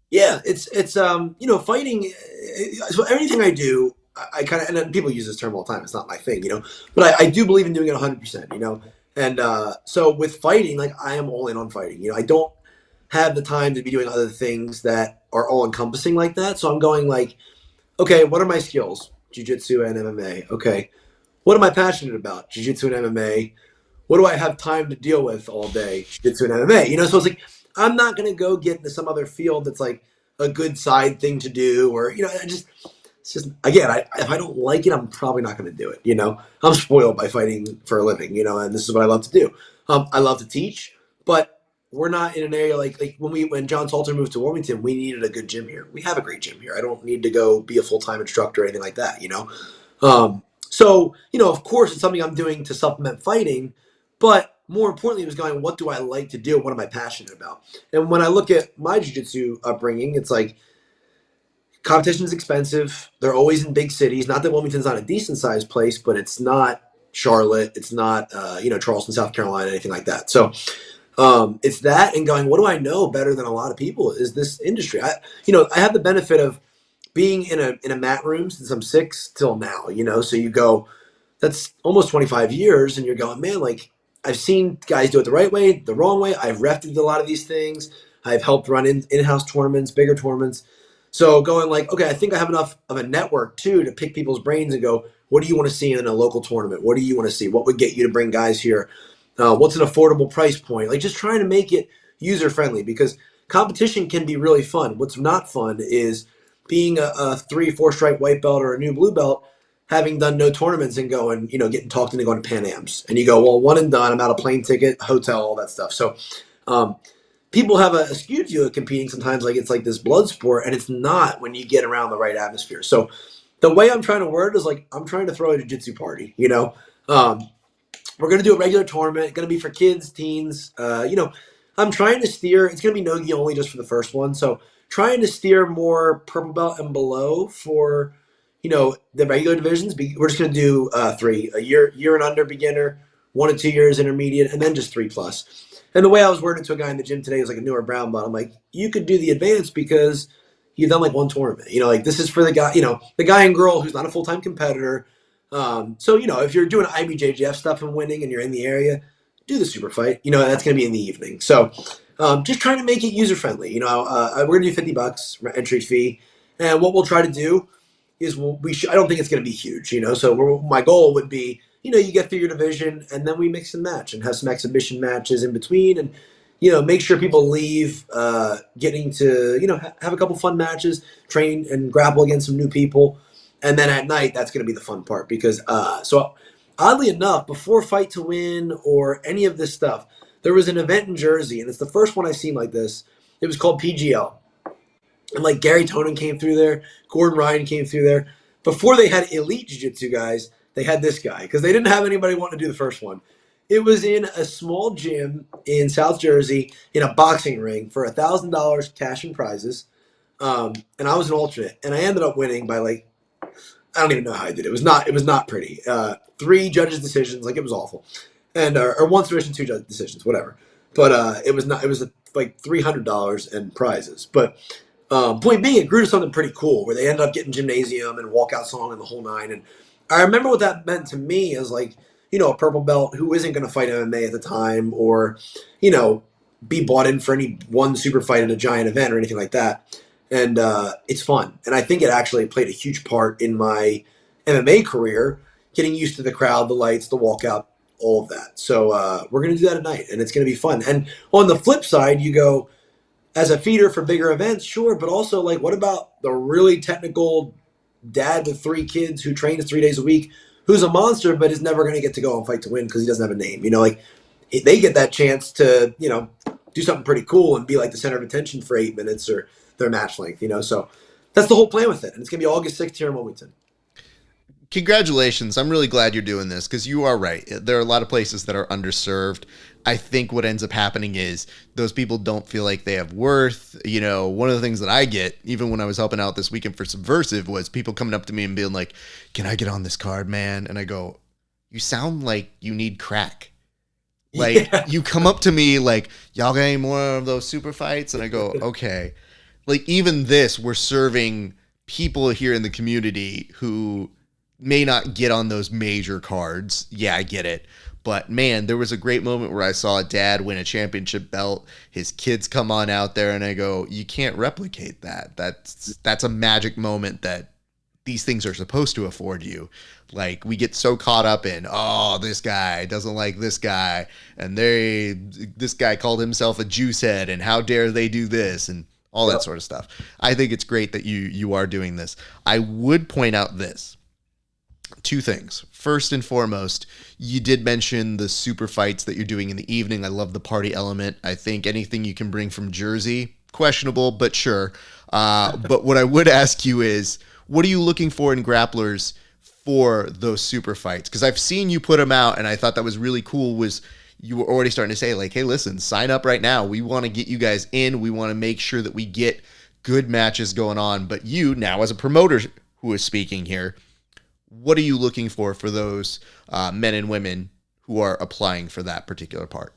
Yeah, it's you know, fighting. So everything I do, I kind of, and people use this term all the time. It's not my thing, you know, but I do believe in doing it 100%, you know. And so with fighting, like I am all in on fighting. You know, I don't have the time to be doing other things that are all encompassing like that. So I'm going like, okay, what are my skills? Jiu-Jitsu and MMA. Okay. What am I passionate about? Jiu-Jitsu and MMA. What do I have time to deal with all day? Jiu-Jitsu and MMA. You know, so it's like, I'm not going to go get into some other field that's like a good side thing to do, or, you know, it's just, again, if I don't like it, I'm probably not going to do it. You know, I'm spoiled by fighting for a living, you know, and this is what I love to do. I love to teach, but we're not in an area like when John Salter moved to Wilmington, we needed a good gym here. We have a great gym here. I don't need to go be a full-time instructor or anything like that, you know? So, you know, of course it's something I'm doing to supplement fighting, but more importantly, it was going, what do I like to do? What am I passionate about? And when I look at my jiu-jitsu upbringing, it's like, competition is expensive. They're always in big cities. Not that Wilmington's not a decent sized place, but it's not Charlotte. It's not, you know, Charleston, South Carolina, anything like that. So it's that, and going, what do I know better than a lot of people is this industry. I have the benefit of being in a mat room since I'm 6 till now, you know, so you go, that's almost 25 years, and you're going, man, like I've seen guys do it the right way, the wrong way. I've refed a lot of these things. I've helped run in-house tournaments, bigger tournaments. So going like, okay, I think I have enough of a network too to pick people's brains and go, what do you want to see in a local tournament? What do you want to see? What would get you to bring guys here? What's an affordable price point? Like just trying to make it user friendly because competition can be really fun. What's not fun is being a 3, 4 stripe white belt or a new blue belt, having done no tournaments and going, getting talked into going to Pan Ams. And you go, well, one and done. I'm out of plane ticket, hotel, all that stuff. So um, people have a skewed view of competing sometimes like it's like this blood sport, and it's not when you get around the right atmosphere. So the way I'm trying to word is like I'm trying to throw a jiu-jitsu party. We're going to do a regular tournament, going to be for kids, teens. I'm trying to steer. It's going to be no-gi only just for the first one. So trying to steer more purple belt and below for, the regular divisions. We're just going to do 3, a year and under beginner, 1 to 2 years intermediate, and then just 3 plus. And the way I was wording to a guy in the gym today was like a newer brown belt. I'm like, you could do the advanced because you've done like one tournament. Like this is for the guy, the guy and girl who's not a full-time competitor. So if you're doing IBJJF stuff and winning and you're in the area, do the super fight. That's going to be in the evening. So just trying to make it user friendly. We're going to do $50 entry fee, and what we'll try to do is I don't think it's going to be huge. So my goal would be you get through your division and then we mix and match and have some exhibition matches in between and make sure people leave getting to have a couple fun matches, train and grapple against some new people. And then at night, that's going to be the fun part because, so oddly enough, before Fight to Win or any of this stuff, there was an event in Jersey, and it's the first one I've seen like this. It was called PGL. And like Gary Tonin came through there, Gordon Ryan came through there. Before they had elite jiu-jitsu guys, they had this guy because they didn't have anybody wanting to do the first one. It was in a small gym in South Jersey in a boxing ring for $1,000 cash and prizes. And I was an alternate, and I ended up winning by like I don't even know how I did it. It was not pretty. 3 judges' decisions, like it was awful, and or 1 submission, 2 judge decisions, whatever. But it was not. It was like $300 and prizes. But point being, it grew to something pretty cool where they ended up getting gymnasium and walkout song and the whole 9. And I remember what that meant to me as like a purple belt who isn't going to fight MMA at the time or be bought in for any one super fight at a giant event or anything like that. And it's fun. And I think it actually played a huge part in my MMA career, getting used to the crowd, the lights, the walkout, all of that. So we're going to do that at night, and it's going to be fun. And on the flip side, you go, as a feeder for bigger events, sure, but also, like, what about the really technical dad with 3 kids who trains 3 days a week, who's a monster but is never going to get to go and Fight to Win because he doesn't have a name? Like, they get that chance to, do something pretty cool and be like the center of attention for 8 minutes or their match length, So that's the whole plan with it. And it's going to be August 6th here in Wilmington. Congratulations. I'm really glad you're doing this because you are right. There are a lot of places that are underserved. I think what ends up happening is those people don't feel like they have worth. One of the things that I get, even when I was helping out this weekend for Subversive, was people coming up to me and being like, can I get on this card, man? And I go, you sound like you need crack. Like, yeah. You come up to me like, y'all got any more of those super fights? And I go, okay. Like, even this, we're serving people here in the community who may not get on those major cards. Yeah, I get it. But, man, there was a great moment where I saw a dad win a championship belt. His kids come on out there, and I go, you can't replicate that. That's a magic moment that these things are supposed to afford you. Like, we get so caught up in, this guy doesn't like this guy, and this guy called himself a juice head, and how dare they do this, and all that sort of stuff. I think it's great that you are doing this. I would point out this. 2 things. First and foremost, you did mention the super fights that you're doing in the evening. I love the party element. I think anything you can bring from Jersey, questionable, but sure. But what I would ask you is, what are you looking for in grapplers for those super fights? Because I've seen you put them out, and I thought that was really cool was you were already starting to say, like, hey, listen, sign up right now. We want to get you guys in. We want to make sure that we get good matches going on. But you, now as a promoter who is speaking here, what are you looking for those men and women who are applying for that particular part?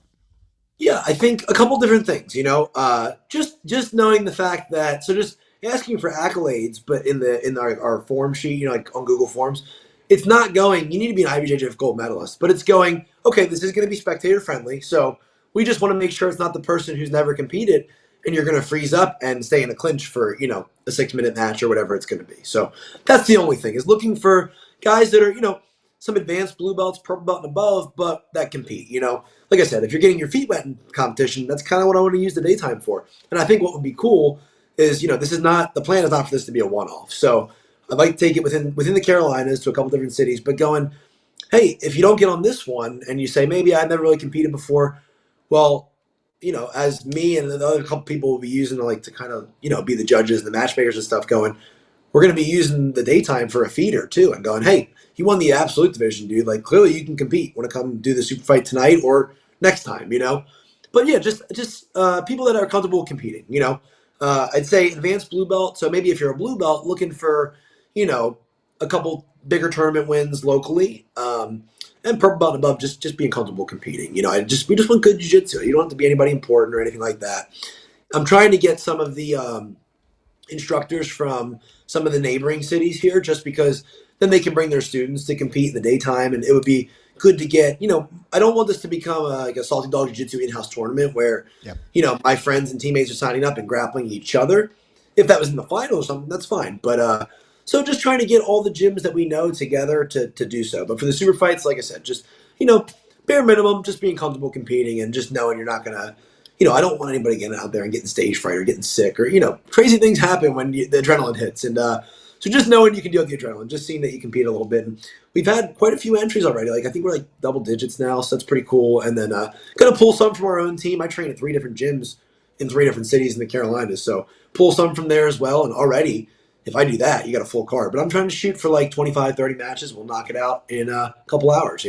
Yeah, I think a couple different things, just knowing the fact that, so just asking for accolades, but in our form sheet, like on Google Forms, it's not going, you need to be an IBJJF gold medalist, but it's going, okay, this is going to be spectator friendly. So we just want to make sure it's not the person who's never competed and you're going to freeze up and stay in a clinch for, a 6-minute match or whatever it's going to be. So that's the only thing, is looking for guys that are, some advanced blue belts, purple belt and above, but that compete, Like I said, if you're getting your feet wet in competition, that's kind of what I want to use the daytime for. And I think what would be cool is, this is not, the plan is not for this to be a one-off. So I'd like to take it within the Carolinas to a couple different cities, but going, hey, if you don't get on this one and you say, maybe I've never really competed before, well, as me and the other couple people will be using to kind of, be the judges and the matchmakers and stuff, going, we're going to be using the daytime for a feeder too, and going, hey, you won the absolute division, dude. Like, clearly you can compete. Want to come do the super fight tonight or next time, But yeah, just people that are comfortable competing, I'd say advanced blue belt. So maybe if you're a blue belt looking for, a couple bigger tournament wins locally, and purple belt and above, just being comfortable competing. We just want good jiu-jitsu. You don't have to be anybody important or anything like that. I'm trying to get some of the instructors from some of the neighboring cities here, just because then they can bring their students to compete in the daytime, and it would be good to get. I don't want this to become like a Salty Dog Jiu-Jitsu in-house tournament where, Yep. My friends and teammates are signing up and grappling each other. If that was in the final or something, that's fine. But so just trying to get all the gyms that we know together to do so. But for the super fights, like I said, just bare minimum, just being comfortable competing and just knowing you're not gonna. I don't want anybody getting out there and getting stage fright or getting sick or, crazy things happen when the adrenaline hits. And so just knowing you can deal with the adrenaline, just seeing that you compete a little bit. And we've had quite a few entries already. Like, I think we're double digits now, so that's pretty cool. And then going to pull some from our own team. I train at 3 different gyms in 3 different cities in the Carolinas. So pull some from there as well. And already, if I do that, you got a full card. But I'm trying to shoot for 25, 30 matches. We'll knock it out in a couple hours,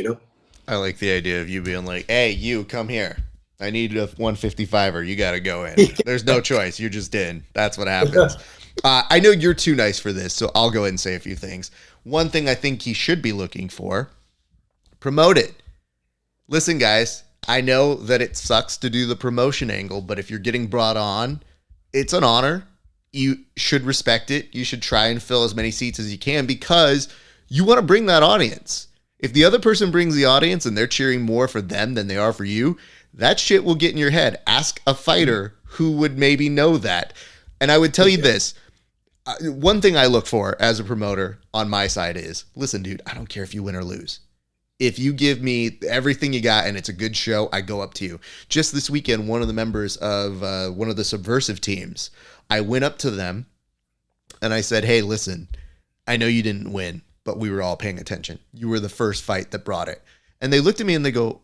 I like the idea of you being like, hey, you come here. I need a 155er. You got to go in. There's no choice. You're just in. That's what happens. I know you're too nice for this, so I'll go ahead and say a few things. One thing I think he should be looking for, promote it. Listen, guys, I know that it sucks to do the promotion angle, but if you're getting brought on, it's an honor. You should respect it. You should try and fill as many seats as you can because you want to bring that audience. If the other person brings the audience and they're cheering more for them than they are for you, that shit will get in your head. Ask a fighter who would maybe know that. And I would tell you this. One thing I look for as a promoter on my side is, listen, dude, I don't care if you win or lose. If you give me everything you got and it's a good show, I go up to you. Just this weekend, one of the members of one of the subversive teams, I went up to them and I said, hey, listen, I know you didn't win, but we were all paying attention. You were the first fight that brought it. And they looked at me and they go,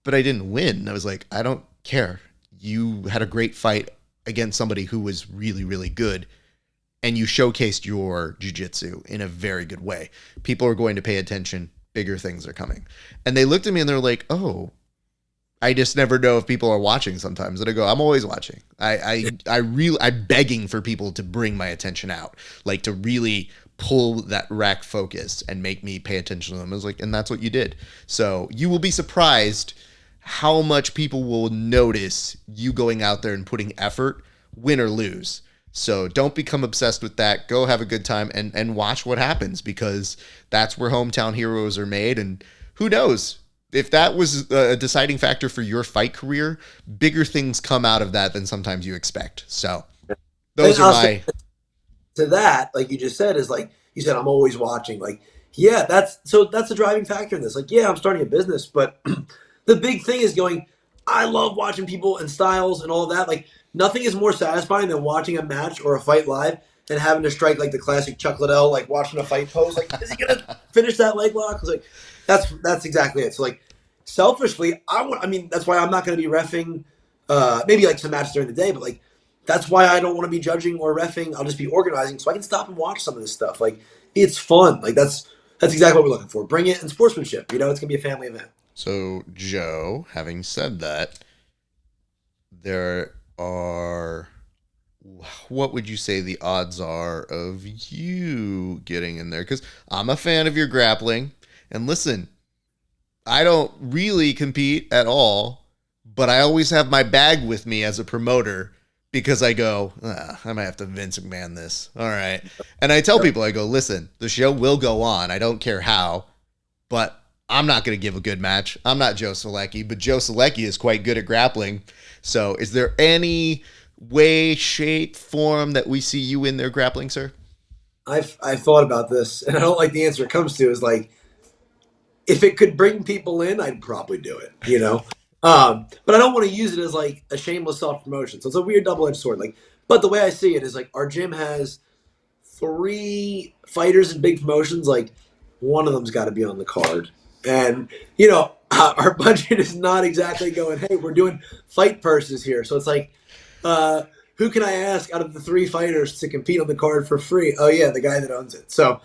but I didn't win. I was like, I don't care. You had a great fight against somebody who was really, really good. And you showcased your jiu-jitsu in a very good way. People are going to pay attention. Bigger things are coming. And they looked at me and they're like, oh, I just never know if people are watching sometimes. And I go, I'm always watching. I'm begging for people to bring my attention out, like to really pull that rack focus and make me pay attention to them. I was like, and that's what you did. So you will be surprised how much people will notice you going out there and putting effort, win or lose. So don't become obsessed with that. Go have a good time and watch what happens, because that's where hometown heroes are made. And who knows, if that was a deciding factor for your fight career, bigger things come out of that than sometimes you expect. So those are my... To that, like you just said, is like you said, I'm always watching. Like, yeah, that's a driving factor in this. Like, yeah, I'm starting a business, but the big thing is going, I love watching people and styles and all of that. Like, nothing is more satisfying than watching a match or a fight live and having to strike like the classic Chuck Liddell, like watching a fight pose. Like, is he gonna finish that leg lock? Like, that's exactly it. So like, selfishly, I mean, that's why I'm not going to be reffing. Maybe like some matches during the day, but like, that's why I don't want to be judging or reffing. I'll just be organizing so I can stop and watch some of this stuff. Like, it's fun. Like, that's exactly what we're looking for. Bring it in sportsmanship. It's gonna be a family event. So, Joe, having said that, there are, what would you say the odds are of you getting in there? Because I'm a fan of your grappling. And listen, I don't really compete at all, but I always have my bag with me as a promoter because I go, I might have to Vince McMahon this. All right. And I tell people, I go, listen, the show will go on. I don't care how, but I'm not going to give a good match. I'm not Joe Solecki, but Joe Solecki is quite good at grappling. So is there any way, shape, form that we see you in there grappling, sir? I've thought about this, and I don't like the answer it comes to. Is like, if it could bring people in, I'd probably do it. But I don't want to use it as like a shameless self promotion. So it's a weird double edged sword. Like, but the way I see it is like our gym has three fighters in big promotions. Like, one of them's got to be on the card, and our budget is not exactly going. Hey, we're doing fight purses here, so it's like, uh, who can I ask out of the three fighters to compete on the card for free? Oh yeah, the guy that owns it. So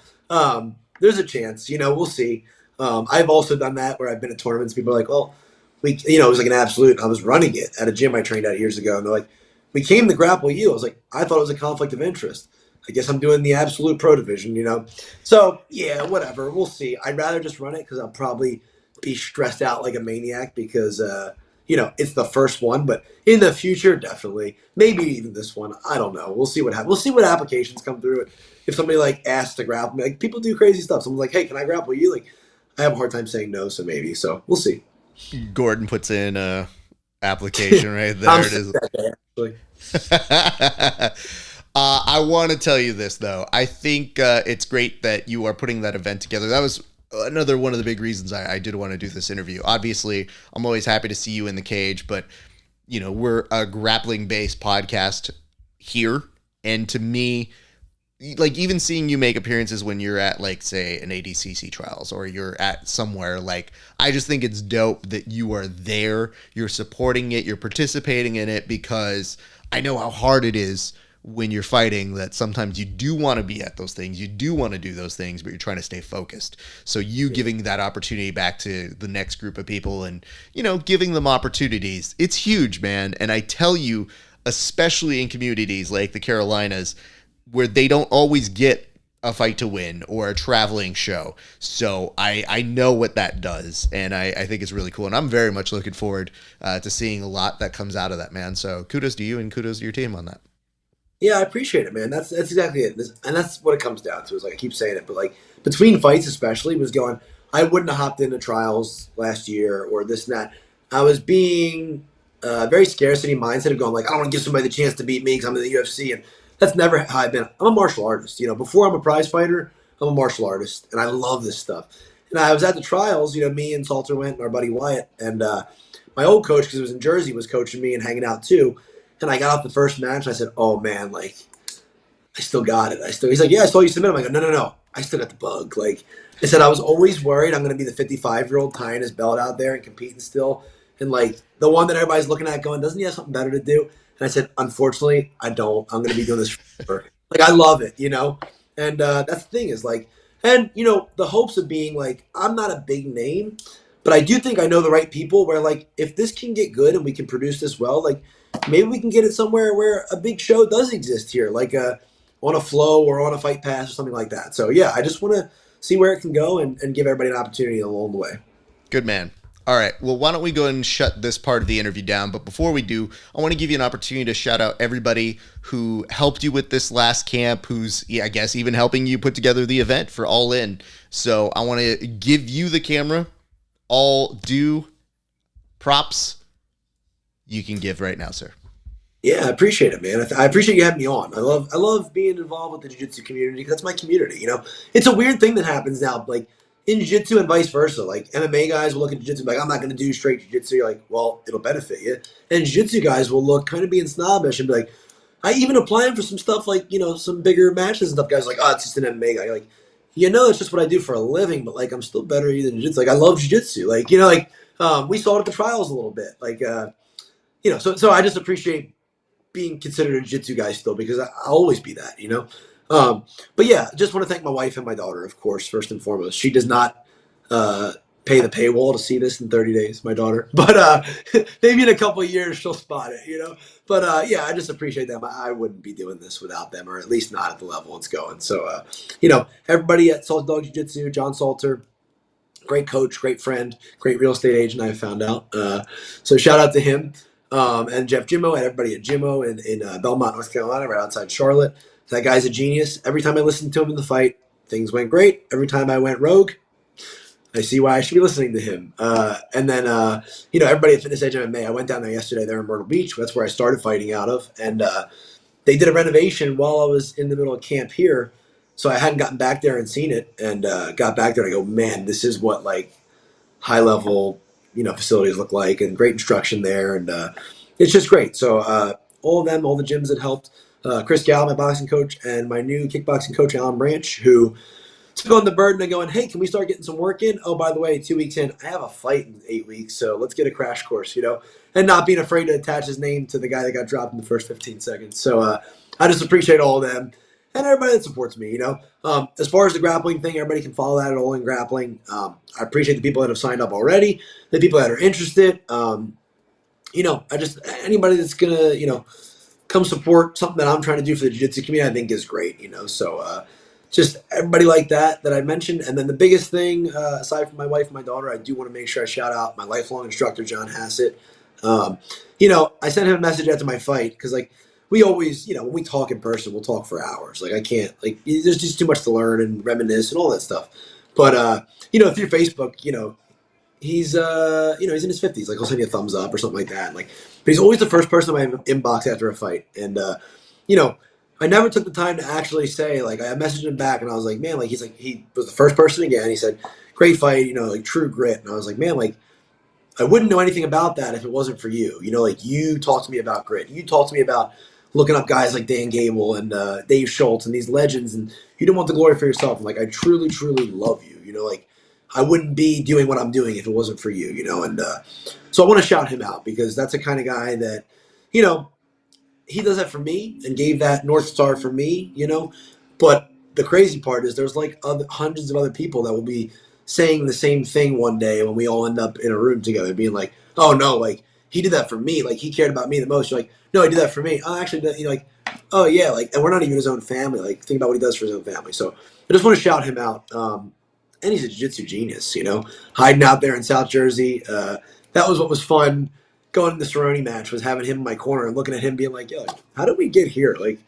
there's a chance. We'll see. I've also done that where I've been at tournaments. People are like, well, it was like an absolute. I was running it at a gym I trained at years ago, and they're like, we came to grapple you. I was like, I thought it was a conflict of interest. I guess I'm doing the absolute pro division. So yeah, whatever. We'll see. I'd rather just run it because I'll probably be stressed out like a maniac because it's the first one. But in the future, definitely, maybe even this one. I don't know. We'll see what happens. We'll see what applications come through it. If somebody like asks to grapple me, like people do crazy stuff. Someone's like, hey, can I grapple you? Like, I have a hard time saying no, so maybe. So we'll see. Gordon puts in a application right there. I'm It is. actually. I want to tell you this though. I think it's great that you are putting that event together. That was another one of the big reasons I did want to do this interview. Obviously, I'm always happy to see you in the cage, but we're a grappling based podcast here, and to me, like even seeing you make appearances when you're at like say an ADCC trials or you're at somewhere, like I just think it's dope that you are there, you're supporting it, you're participating in it, because I know how hard it is when you're fighting, that sometimes you do want to be at those things, you do want to do those things, but you're trying to stay focused. So you giving that opportunity back to the next group of people and giving them opportunities, it's huge, man. And I tell you, especially in communities like the Carolinas, where they don't always get a fight to win or a traveling show. So I know what that does, and I think it's really cool. And I'm very much looking forward to seeing a lot that comes out of that, man. So kudos to you and kudos to your team on that. Yeah, I appreciate it, man. That's exactly it. And that's what it comes down to. Is like I keep saying it, but like between fights, especially, was going. I wouldn't have hopped into trials last year or this and that. I was being very scarcity mindset of going like I don't want to give somebody the chance to beat me because I'm in the UFC, and that's never how I've been. I'm a martial artist. Before I'm a prize fighter, I'm a martial artist, and I love this stuff. And I was at the trials. Me and Salter went, and our buddy Wyatt, and my old coach, because it was in Jersey, was coaching me and hanging out too. And I got off the first match, and I said, "Oh man, like I still got it. He's like, yeah, I saw you submit him. I go, no. I still got the bug. Like I said, I was always worried I'm going to be the 55-year-old tying his belt out there and competing still. And like the one that everybody's looking at going, doesn't he have something better to do? And I said, unfortunately, I don't. I'm going to be doing this forever. Like I love it. And that's the thing is like, and the hopes of being like, I'm not a big name, but I do think I know the right people where like, if this can get good and we can produce this well, like maybe we can get it somewhere where a big show does exist here, like on a flow or on a fight pass or something like that. So yeah, I just want to see where it can go and give everybody an opportunity along the way. Good man. All right. Well, why don't we go ahead and shut this part of the interview down? But before we do, I want to give you an opportunity to shout out everybody who helped you with this last camp, who's, I guess, even helping you put together the event for All In. So I want to give you the camera. All due props you can give right now, sir. Yeah, I appreciate it, man. I appreciate you having me on. I love being involved with the jiu-jitsu community because that's my community. It's a weird thing that happens now, like in jiu-jitsu and vice versa. Like MMA guys will look at jiu-jitsu like, I'm not going to do straight jiu-jitsu. You're like, well, it'll benefit you. And jiu-jitsu guys will look kind of being snobbish and be like, I even applying for some stuff like some bigger matches and stuff. Guys are like, oh, it's just an MMA guy. You're like, it's just what I do for a living, but like I'm still better than jiu-jitsu. Like I love jiu-jitsu. Like we saw it at the trials a little bit. Like so I just appreciate being considered a jiu-jitsu guy still because I'll always be that. But yeah, just want to thank my wife and my daughter, of course, first and foremost. She does not pay the paywall to see this in 30 days, my daughter. But maybe in a couple of years she'll spot it. But yeah, I just appreciate them. I wouldn't be doing this without them, or at least not at the level it's going. So, everybody at Salt Dog Jiu-Jitsu, John Salter, great coach, great friend, great real estate agent, I found out. So shout out to him. And Jeff Jimmo, and everybody at Jimmo in Belmont, North Carolina, right outside Charlotte. That guy's a genius. Every time I listened to him in the fight, things went great. Every time I went rogue, I see why I should be listening to him. And then, everybody at Fitness Edge MMA, I went down there yesterday. They're in Myrtle Beach. That's where I started fighting out of. And they did a renovation while I was in the middle of camp here. So I hadn't gotten back there and seen it. And got back there and I go, man, this is what like high level, facilities look like, and great instruction there. And it's just great. So all of them, all the gyms that helped. Chris Gall, my boxing coach, and my new kickboxing coach, Alan Branch, who took on the burden of going, hey, can we start getting some work in? Oh, by the way, 2 weeks in, I have a fight in 8 weeks, so let's get a crash course, and not being afraid to attach his name to the guy that got dropped in the first 15 seconds. So I just appreciate all of them and everybody that supports me, As far as the grappling thing, everybody can follow that at All In Grappling. I appreciate the people that have signed up already, the people that are interested. I just, anybody that's going to, come support something that I'm trying to do for the jiu-jitsu community, I think is great, So just everybody like that I mentioned. And then the biggest thing, aside from my wife and my daughter, I do want to make sure I shout out my lifelong instructor, John Hassett. I sent him a message after my fight because, like, we always, when we talk in person, we'll talk for hours. Like, I can't, like, there's just too much to learn and reminisce and all that stuff. But, through Facebook, he's he's in his 50s. Like, he'll send you a thumbs up or something like that. Like, but he's always the first person in my inbox after a fight. And I never took the time to actually say, like, I messaged him back and I was like, man, like, he was the first person again. He said, great fight, like, true grit. And I was like, man, like, I wouldn't know anything about that if it wasn't for you. Like, you talked to me about grit. You talked to me about looking up guys like Dan Gable and Dave Schultz and these legends, and you didn't want the glory for yourself. And, like, I truly, truly love you. Like, I wouldn't be doing what I'm doing if it wasn't for you, And so I want to shout him out because that's the kind of guy that, he does that for me and gave that North Star for me, But the crazy part is there's like hundreds of other people that will be saying the same thing one day when we all end up in a room together, being like, oh no, like he did that for me. Like he cared about me the most. You're like, no, he did that for me. Oh, actually, like, oh yeah, like, and we're not even his own family. Like think about what he does for his own family. So I just want to shout him out. And he's a jiu-jitsu genius, hiding out there in South Jersey. That was what was fun. Going to the Cerrone match was having him in my corner and looking at him being like, yo, how did we get here? Like,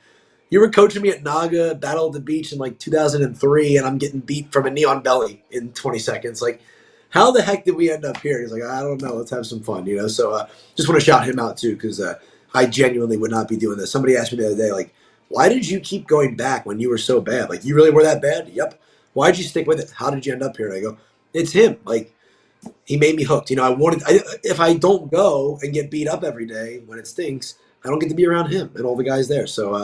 you were coaching me at Naga, Battle of the Beach in like 2003, and I'm getting beat from a knee on belly in 20 seconds. Like, how the heck did we end up here? He's like, I don't know. Let's have some fun, So just want to shout him out too because I genuinely would not be doing this. Somebody asked me the other day, like, why did you keep going back when you were so bad? Like, you really were that bad? Yep. Why did you stick with it? How did you end up here? And I go, it's him. Like, he made me hooked. If I don't go and get beat up every day when it stinks, I don't get to be around him and all the guys there. So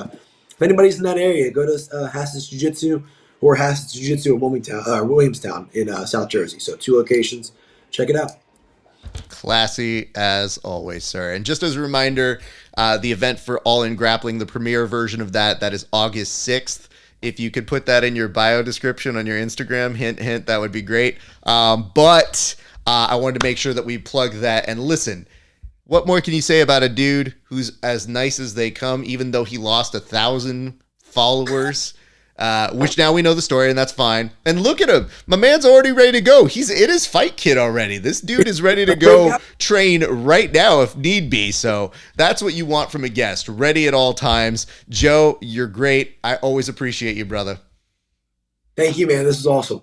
if anybody's in that area, go to Hassett's Jiu-Jitsu or Hassett's Jiu-Jitsu in Williamstown in South Jersey. So 2 locations. Check it out. Classy as always, sir. And just as a reminder, the event for All In Grappling, the premiere version of that is August 6th. If you could put that in your bio description on your Instagram, hint, hint, that would be great. But I wanted to make sure that we plug that. And listen, what more can you say about a dude who's as nice as they come, even though he lost 1,000 followers, which now we know the story, and that's fine. And look at him. My man's already ready to go. He's in his fight kit already. This dude is ready to go train right now if need be. So that's what you want from a guest, ready at all times. Joe, you're great. I always appreciate you, brother. Thank you, man. This is awesome.